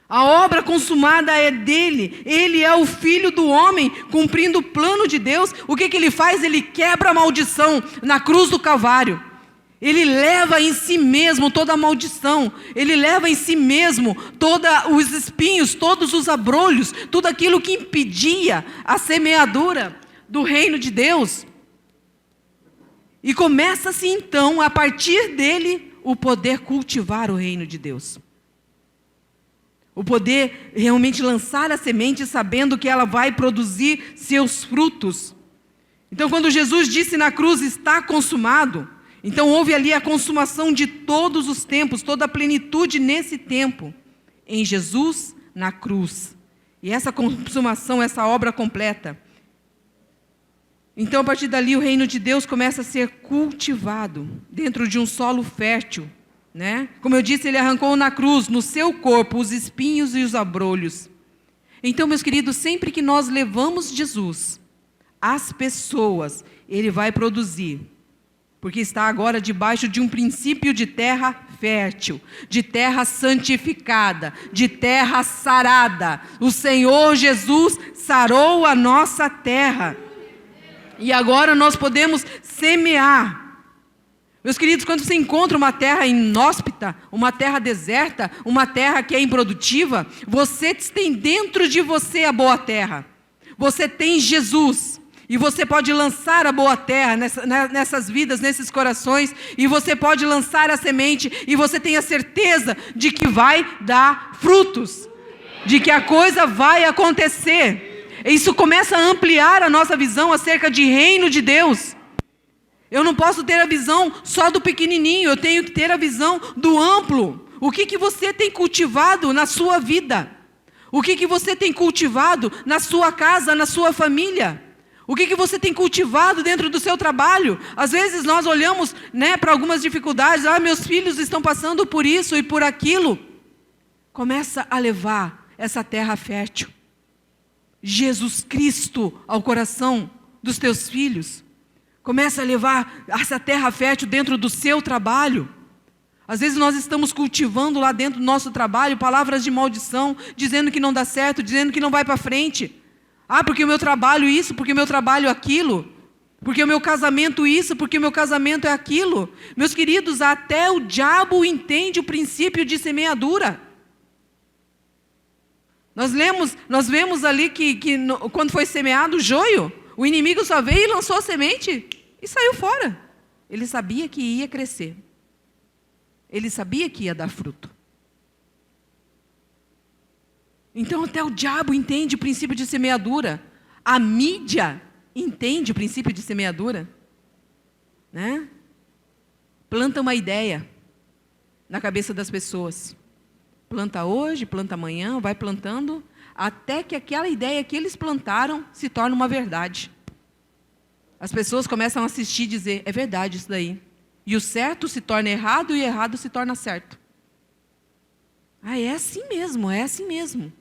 A obra consumada é dele. Ele é o Filho do homem, cumprindo o plano de Deus. O que ele faz? Ele quebra a maldição na cruz do Calvário. Ele leva em si mesmo toda a maldição, ele leva em si mesmo todos os espinhos, todos os abrolhos, tudo aquilo que impedia a semeadura do reino de Deus. E começa-se então, a partir dele, o poder cultivar o reino de Deus. O poder realmente lançar a semente sabendo que ela vai produzir seus frutos. Então quando Jesus disse na cruz, está consumado, então houve ali a consumação de todos os tempos, toda a plenitude nesse tempo, em Jesus na cruz. E essa consumação, essa obra completa. Então a partir dali o reino de Deus começa a ser cultivado dentro de um solo fértil, né? Como eu disse, ele arrancou na cruz, no seu corpo, os espinhos e os abrolhos. Então, meus queridos, sempre que nós levamos Jesus às pessoas, ele vai produzir. Porque está agora debaixo de um princípio de terra fértil, de terra santificada, de terra sarada. O Senhor Jesus sarou a nossa terra. E agora nós podemos semear. Meus queridos, quando você encontra uma terra inóspita, uma terra deserta, uma terra que é improdutiva, você tem dentro de você a boa terra. Você tem Jesus. E você pode lançar a boa terra nessas vidas, nesses corações, e você pode lançar a semente, e você tem a certeza de que vai dar frutos, de que a coisa vai acontecer. Isso começa a ampliar a nossa visão acerca de reino de Deus. Eu não posso ter a visão só do pequenininho, eu tenho que ter a visão do amplo. O que você tem cultivado na sua vida? O que você tem cultivado na sua casa, na sua família? O que você tem cultivado dentro do seu trabalho? Às vezes nós olhamos, né, para algumas dificuldades. Meus filhos estão passando por isso e por aquilo. Começa a levar essa terra fértil. Jesus Cristo ao coração dos teus filhos. Começa a levar essa terra fértil dentro do seu trabalho. Às vezes nós estamos cultivando lá dentro do nosso trabalho palavras de maldição, dizendo que não dá certo, dizendo que não vai para frente. Ah, porque o meu trabalho isso, porque o meu trabalho aquilo, porque o meu casamento isso, porque o meu casamento é aquilo. Meus queridos, até o diabo entende o princípio de semeadura. Nós vemos ali que quando foi semeado o joio, o inimigo só veio e lançou a semente e saiu fora. Ele sabia que ia crescer. Ele sabia que ia dar fruto. Então até o diabo entende o princípio de semeadura. A mídia entende o princípio de semeadura. Né? Planta uma ideia na cabeça das pessoas. Planta hoje, planta amanhã, vai plantando, até que aquela ideia que eles plantaram se torne uma verdade. As pessoas começam a assistir e dizer, é verdade isso daí. E o certo se torna errado e o errado se torna certo. Ah, é assim mesmo, é assim mesmo.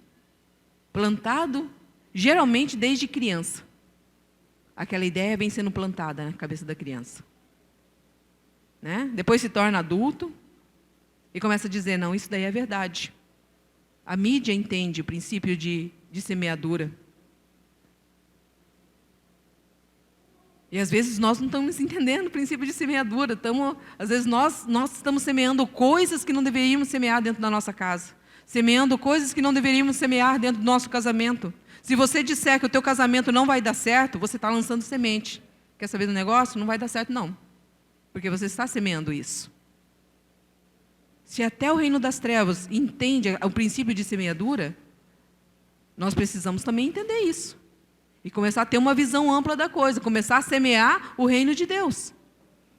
Plantado, geralmente desde criança. Aquela ideia vem sendo plantada na cabeça da criança. Né? Depois se torna adulto e começa a dizer, não, isso daí é verdade. A mídia entende o princípio de semeadura. E às vezes nós não estamos entendendo o princípio de semeadura. Às vezes nós estamos semeando coisas que não deveríamos semear dentro da nossa casa. Semeando coisas que não deveríamos semear dentro do nosso casamento. Se você disser que o teu casamento não vai dar certo, você está lançando semente. Quer saber do negócio? Não vai dar certo não. Porque você está semeando isso. Se até o reino das trevas entende o princípio de semeadura, nós precisamos também entender isso. E começar a ter uma visão ampla da coisa. Começar a semear o reino de Deus.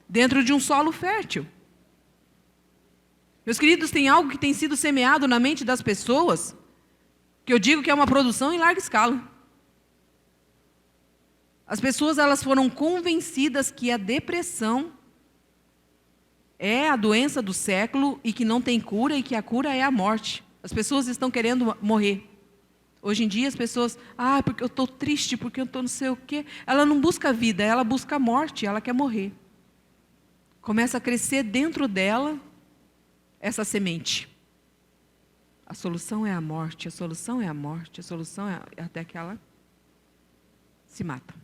Dentro de um solo fértil. Meus queridos, tem algo que tem sido semeado na mente das pessoas, que eu digo que é uma produção em larga escala. As pessoas elas foram convencidas que a depressão é a doença do século e que não tem cura e que a cura é a morte. As pessoas estão querendo morrer. Hoje em dia as pessoas, porque eu estou triste, porque eu estou não sei o quê. Ela não busca a vida, ela busca a morte, ela quer morrer. Começa a crescer dentro dela essa semente. A solução é a morte, a solução é a morte, a solução é até que ela se mata.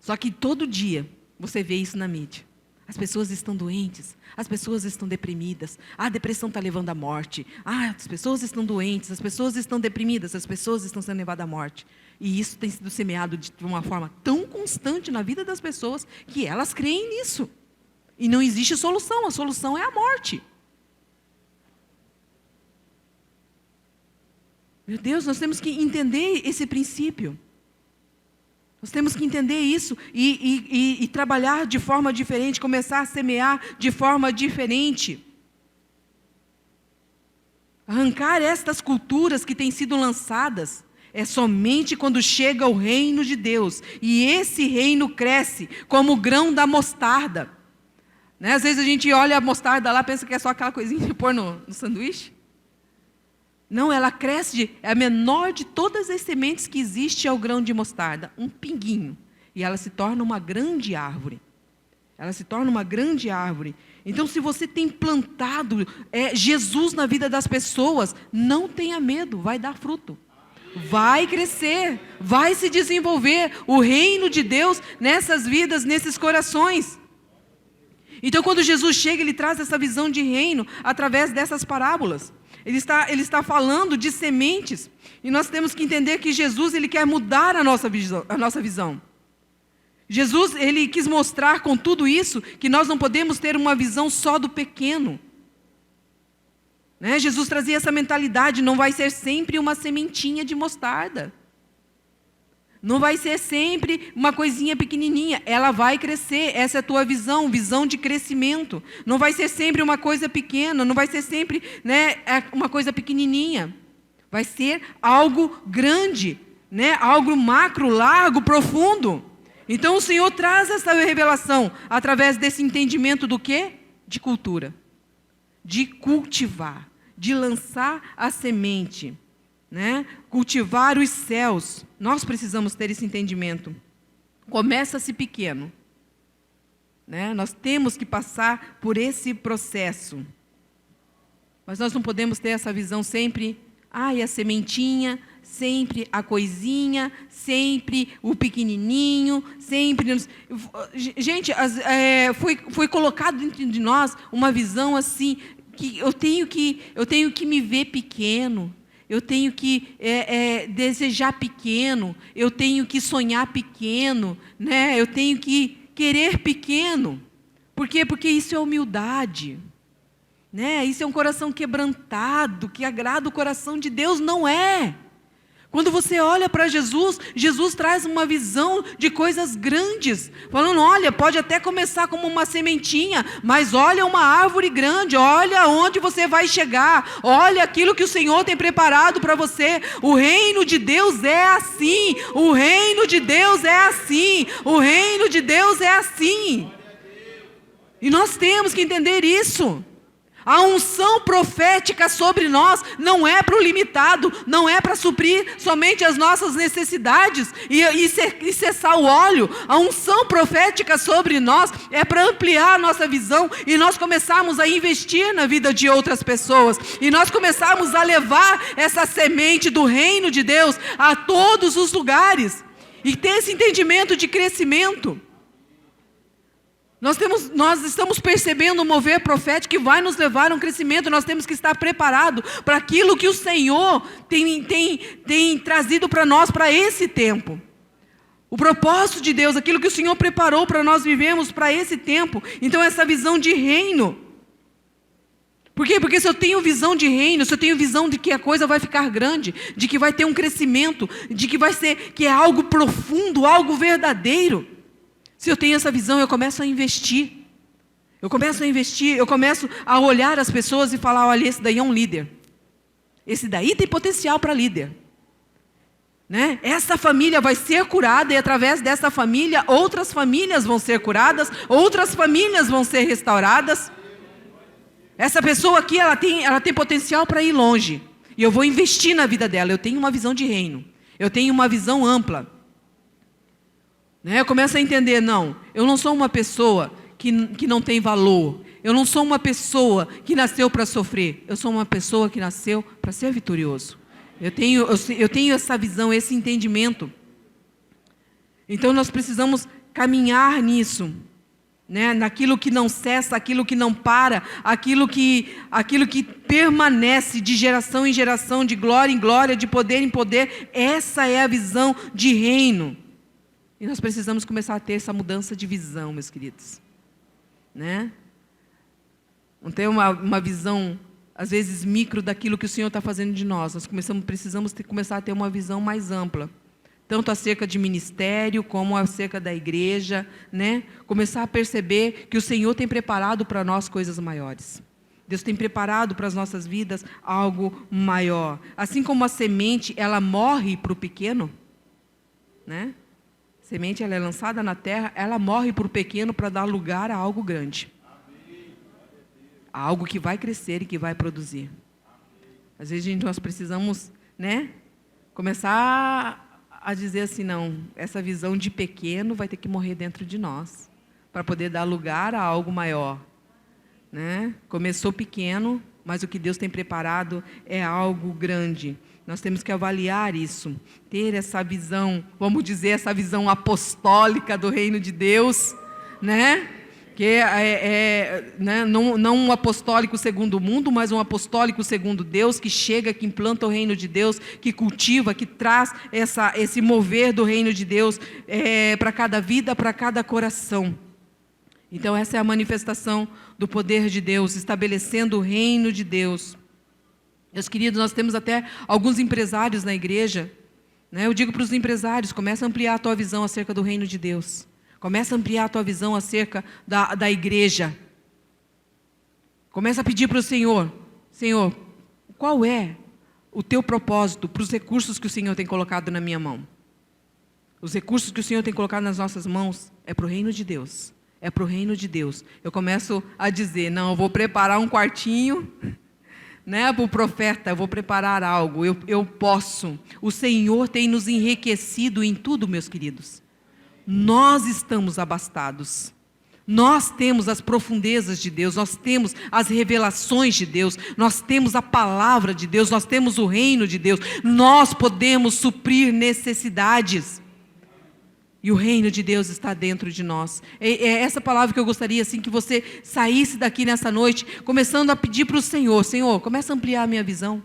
Só que todo dia você vê isso na mídia. As pessoas estão doentes, as pessoas estão deprimidas, a depressão está levando à morte, as pessoas estão doentes, as pessoas estão deprimidas, as pessoas estão sendo levadas à morte. E isso tem sido semeado de uma forma tão constante na vida das pessoas que elas creem nisso. E não existe solução, a solução é a morte. Meu Deus, nós temos que entender esse princípio. Nós temos que entender isso e trabalhar de forma diferente, começar a semear de forma diferente. Arrancar estas culturas que têm sido lançadas é somente quando chega o reino de Deus. E esse reino cresce como o grão da mostarda. Né? Às vezes a gente olha a mostarda lá e pensa que é só aquela coisinha de pôr no sanduíche. Não, ela cresce, é a menor de todas as sementes que existe é o grão de mostarda, um pinguinho. E ela se torna uma grande árvore. Ela se torna uma grande árvore. Então, se você tem plantado Jesus na vida das pessoas, não tenha medo, vai dar fruto. Vai crescer, vai se desenvolver o reino de Deus nessas vidas, nesses corações. Então, quando Jesus chega, Ele traz essa visão de reino através dessas parábolas. Ele está falando de sementes. E nós temos que entender que Jesus ele quer mudar a nossa visão. Jesus ele quis mostrar com tudo isso que nós não podemos ter uma visão só do pequeno. Né? Jesus trazia essa mentalidade, não vai ser sempre uma sementinha de mostarda. Não vai ser sempre uma coisinha pequenininha, ela vai crescer, essa é a tua visão de crescimento. Não vai ser sempre uma coisa pequena, não vai ser sempre uma coisa pequenininha. Vai ser algo grande, algo macro, largo, profundo. Então o Senhor traz essa revelação através desse entendimento do quê? De cultura, de cultivar, de lançar a semente. Cultivar os céus. Nós precisamos ter esse entendimento. Começa-se pequeno. né? Nós temos que passar por esse processo. Mas nós não podemos ter essa visão sempre, a sementinha, sempre a coisinha, sempre o pequenininho, sempre... Gente, foi colocado dentro de nós uma visão assim, que eu tenho que me ver pequeno, eu tenho que desejar pequeno, eu tenho que sonhar pequeno, né? Eu tenho que querer pequeno. Por quê? Porque isso é humildade. Né? Isso é um coração quebrantado, que agrada o coração de Deus, não é? Quando você olha para Jesus, Jesus traz uma visão de coisas grandes, falando, olha, pode até começar como uma sementinha, mas olha uma árvore grande, olha onde você vai chegar, olha aquilo que o Senhor tem preparado para você. O reino de Deus é assim, o reino de Deus é assim, o reino de Deus é assim. E nós temos que entender isso. A unção profética sobre nós não é para o limitado, não é para suprir somente as nossas necessidades e cessar o óleo. A unção profética sobre nós é para ampliar a nossa visão e nós começarmos a investir na vida de outras pessoas. E nós começarmos a levar essa semente do reino de Deus a todos os lugares. E ter esse entendimento de crescimento. Nós estamos percebendo um mover profético que vai nos levar a um crescimento. Nós temos que estar preparados para aquilo que o Senhor tem trazido para nós, para esse tempo. O propósito de Deus, aquilo que o Senhor preparou para nós vivermos para esse tempo. Então essa visão de reino. Por quê? Porque se eu tenho visão de reino, se eu tenho visão de que a coisa vai ficar grande, de que vai ter um crescimento, de que é algo profundo, algo verdadeiro. Se eu tenho essa visão, eu começo a investir. Eu começo a olhar as pessoas e falar, olha, esse daí é um líder. Esse daí tem potencial para líder. Né? Essa família vai ser curada e através dessa família, outras famílias vão ser curadas, outras famílias vão ser restauradas. Essa pessoa aqui, ela tem potencial para ir longe. E eu vou investir na vida dela. Eu tenho uma visão de reino. Eu tenho uma visão ampla. Eu começo a entender, eu não sou uma pessoa que não tem valor, eu não sou uma pessoa que nasceu para sofrer, eu sou uma pessoa que nasceu para ser vitorioso. Eu tenho essa visão, esse entendimento. Então nós precisamos caminhar nisso, né? Naquilo que não cessa, aquilo que não para, aquilo que permanece de geração em geração, de glória em glória, de poder em poder. Essa é a visão de reino. E nós precisamos começar a ter essa mudança de visão, meus queridos. Né? Não ter uma visão, às vezes, micro daquilo que o Senhor está fazendo de nós. Nós precisamos começar a ter uma visão mais ampla. Tanto acerca de ministério, como acerca da igreja. Né? Começar a perceber que o Senhor tem preparado para nós coisas maiores. Deus tem preparado para as nossas vidas algo maior. Assim como a semente, ela morre para o pequeno, né? A semente ela é lançada na terra, ela morre para o pequeno para dar lugar a algo grande. A algo que vai crescer e que vai produzir. Às vezes nós precisamos, né, começar a dizer assim, não, essa visão de pequeno vai ter que morrer dentro de nós, para poder dar lugar a algo maior. Né? Começou pequeno, mas o que Deus tem preparado é algo grande. Nós temos que avaliar isso, ter essa visão, vamos dizer, essa visão apostólica do reino de Deus, né? Que né? Não um apostólico segundo o mundo, mas um apostólico segundo Deus, que chega, que implanta o reino de Deus, que cultiva, que traz esse mover do reino de Deus para cada vida, para cada coração. Então essa é a manifestação do poder de Deus, estabelecendo o reino de Deus. Meus queridos, nós temos até alguns empresários na igreja, né? Eu digo para os empresários, começa a ampliar a tua visão acerca do reino de Deus. Começa a ampliar a tua visão acerca da igreja. Começa a pedir para o Senhor, Senhor, qual é o teu propósito para os recursos que o Senhor tem colocado na minha mão? Os recursos que o Senhor tem colocado nas nossas mãos é para o reino de Deus. É para o reino de Deus. Eu começo a dizer, não, eu vou preparar um quartinho, né, para o profeta, eu vou preparar algo, eu posso. O Senhor tem nos enriquecido em tudo, meus queridos. Nós estamos abastados. Nós temos as profundezas de Deus, nós temos as revelações de Deus, nós temos a palavra de Deus, nós temos o reino de Deus, nós podemos suprir necessidades. E o reino de Deus está dentro de nós. É essa palavra que eu gostaria assim, que você saísse daqui nessa noite, começando a pedir para o Senhor: Senhor, começa a ampliar a minha visão.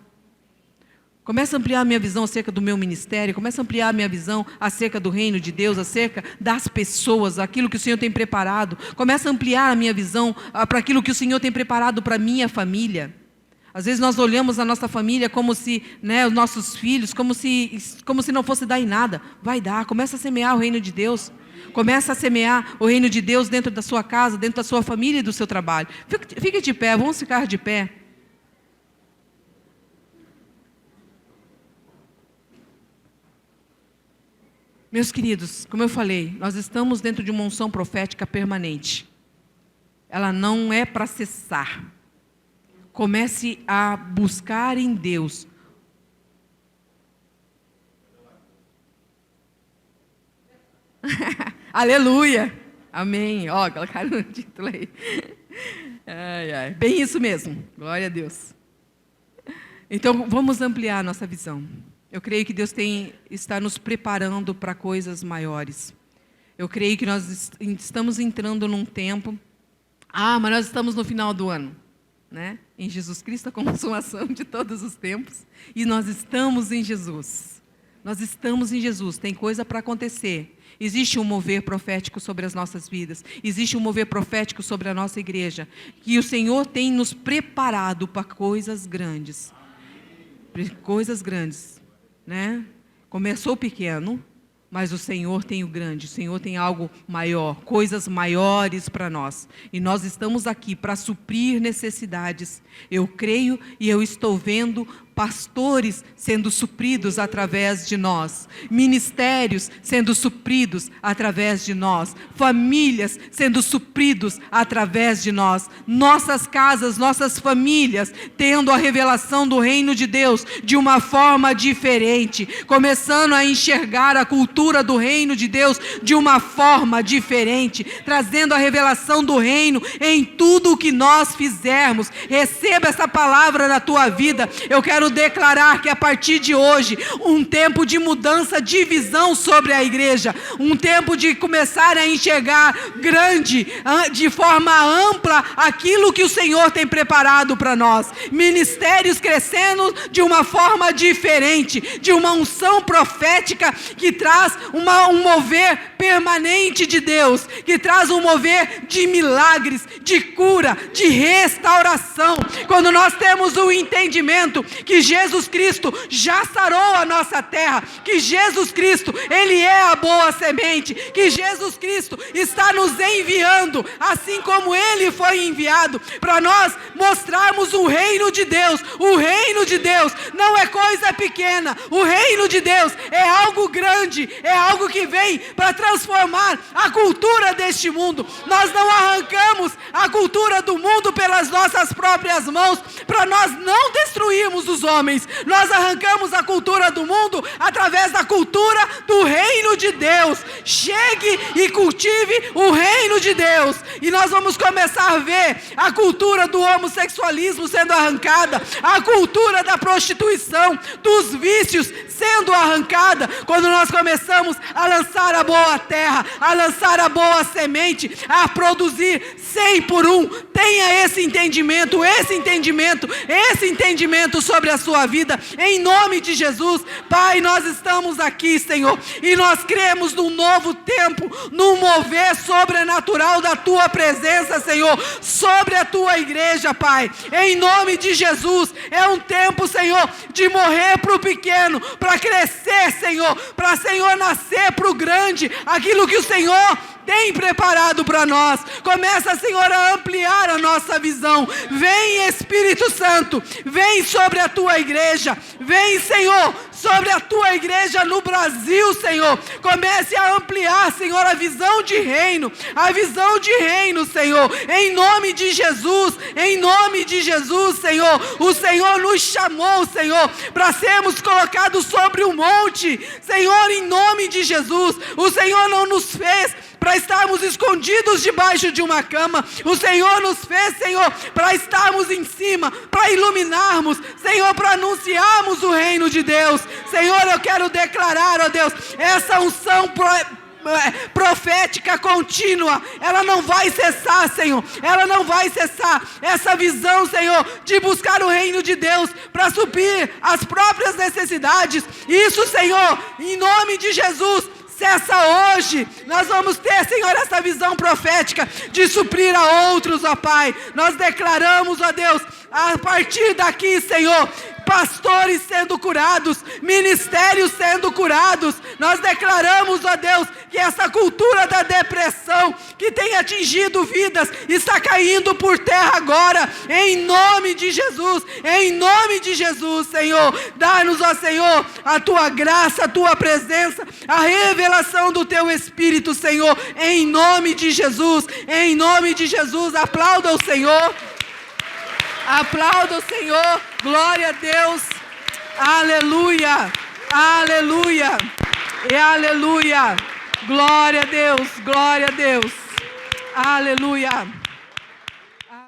Começa a ampliar a minha visão acerca do meu ministério, começa a ampliar a minha visão acerca do reino de Deus, acerca das pessoas, aquilo que o Senhor tem preparado. Começa a ampliar a minha visão para aquilo que o Senhor tem preparado para a minha família. Às vezes nós olhamos a nossa família como se, os nossos filhos, como se não fosse dar em nada. Vai dar, começa a semear o reino de Deus. Começa a semear o reino de Deus dentro da sua casa, dentro da sua família e do seu trabalho. Fique de pé, vamos ficar de pé. Meus queridos, como eu falei, nós estamos dentro de uma unção profética permanente. Ela não é para cessar. Comece a buscar em Deus. Aleluia! Amém. Ó, colocaram no título aí. Ai, ai. Bem isso mesmo. Glória a Deus. Então, vamos ampliar a nossa visão. Eu creio que Deus está nos preparando para coisas maiores. Eu creio que nós estamos entrando num tempo. Mas nós estamos no final do ano, né? Em Jesus Cristo, a consumação de todos os tempos. E nós estamos em Jesus. Nós estamos em Jesus. Tem coisa para acontecer. Existe um mover profético sobre as nossas vidas. Existe um mover profético sobre a nossa igreja. Que o Senhor tem nos preparado para coisas grandes. Coisas grandes. Né? Começou pequeno, mas o Senhor tem o grande, o Senhor tem algo maior, coisas maiores para nós. E nós estamos aqui para suprir necessidades. Eu creio e eu estou vendo pastores sendo supridos através de nós, ministérios sendo supridos através de nós, famílias sendo supridos através de nós, nossas casas, nossas famílias, tendo a revelação do reino de Deus de uma forma diferente, começando a enxergar a cultura do reino de Deus de uma forma diferente, trazendo a revelação do reino em tudo o que nós fizermos. Receba essa palavra na tua vida. Eu quero declarar que a partir de hoje, um tempo de mudança de visão sobre a igreja, um tempo de começar a enxergar grande, de forma ampla, aquilo que o Senhor tem preparado para nós, ministérios crescendo de uma forma diferente, de uma unção profética que traz um mover permanente de Deus, que traz um mover de milagres, de cura, de restauração. Quando nós temos o entendimento que Jesus Cristo já sarou a nossa terra, que Jesus Cristo, Ele é a boa semente, que Jesus Cristo está nos enviando, assim como Ele foi enviado, para nós mostrarmos o reino de Deus. O reino de Deus não é coisa pequena, o reino de Deus é algo grande, é algo que vem para transformar a cultura deste mundo. Nós não arrancamos a cultura do mundo pelas nossas próprias mãos, para nós não destruirmos os homens. Nós arrancamos a cultura do mundo através da cultura do reino de Deus. Chegue e cultive o reino de Deus, e nós vamos começar a ver a cultura do homossexualismo sendo arrancada, a cultura da prostituição, dos vícios sendo arrancada, quando nós começamos a lançar a boa terra, a lançar a boa semente, a produzir 100 por 1. Tenha esse entendimento sobre a sua vida, em nome de Jesus. Pai, nós estamos aqui, Senhor, e nós cremos num novo tempo, num mover sobrenatural da Tua presença, Senhor, sobre a Tua igreja, Pai, em nome de Jesus. É um tempo, Senhor, de morrer para o pequeno, para crescer, Senhor, para, Senhor, nascer para o grande, aquilo que o Senhor tem preparado para nós. Começa, Senhor, a ampliar a nossa visão. Vem, Espírito Santo, vem sobre a Tua igreja, vem, Senhor, sobre a Tua igreja no Brasil, Senhor. Comece a ampliar, Senhor, a visão de reino, Senhor, em nome de Jesus, Senhor. O Senhor nos chamou, Senhor, para sermos colocados sobre o monte, Senhor, em nome de Jesus. O Senhor não nos fez para estarmos escondidos debaixo de uma cama. O Senhor nos fez, Senhor, para estarmos em cima, para iluminarmos, Senhor, para anunciarmos o reino de Deus. Senhor, eu quero declarar, ó Deus, essa unção profética contínua, ela não vai cessar, Senhor, ela não vai cessar. Essa visão, Senhor, de buscar o reino de Deus para suprir as próprias necessidades, isso, Senhor, em nome de Jesus, cessa hoje. Nós vamos ter, Senhor, essa visão profética de suprir a outros, ó Pai. Nós declaramos, ó Deus, a partir daqui, Senhor, pastores sendo curados, ministérios sendo curados. Nós declaramos, ó Deus, que essa cultura da depressão que tem atingido vidas está caindo por terra agora, em nome de Jesus, em nome de Jesus, Senhor. Dá-nos, ó Senhor, a tua graça, a tua presença, a revelação do teu Espírito, Senhor, em nome de Jesus, em nome de Jesus. Aplauda o Senhor. Aplauda o Senhor, glória a Deus, aleluia, aleluia, e aleluia, glória a Deus, aleluia.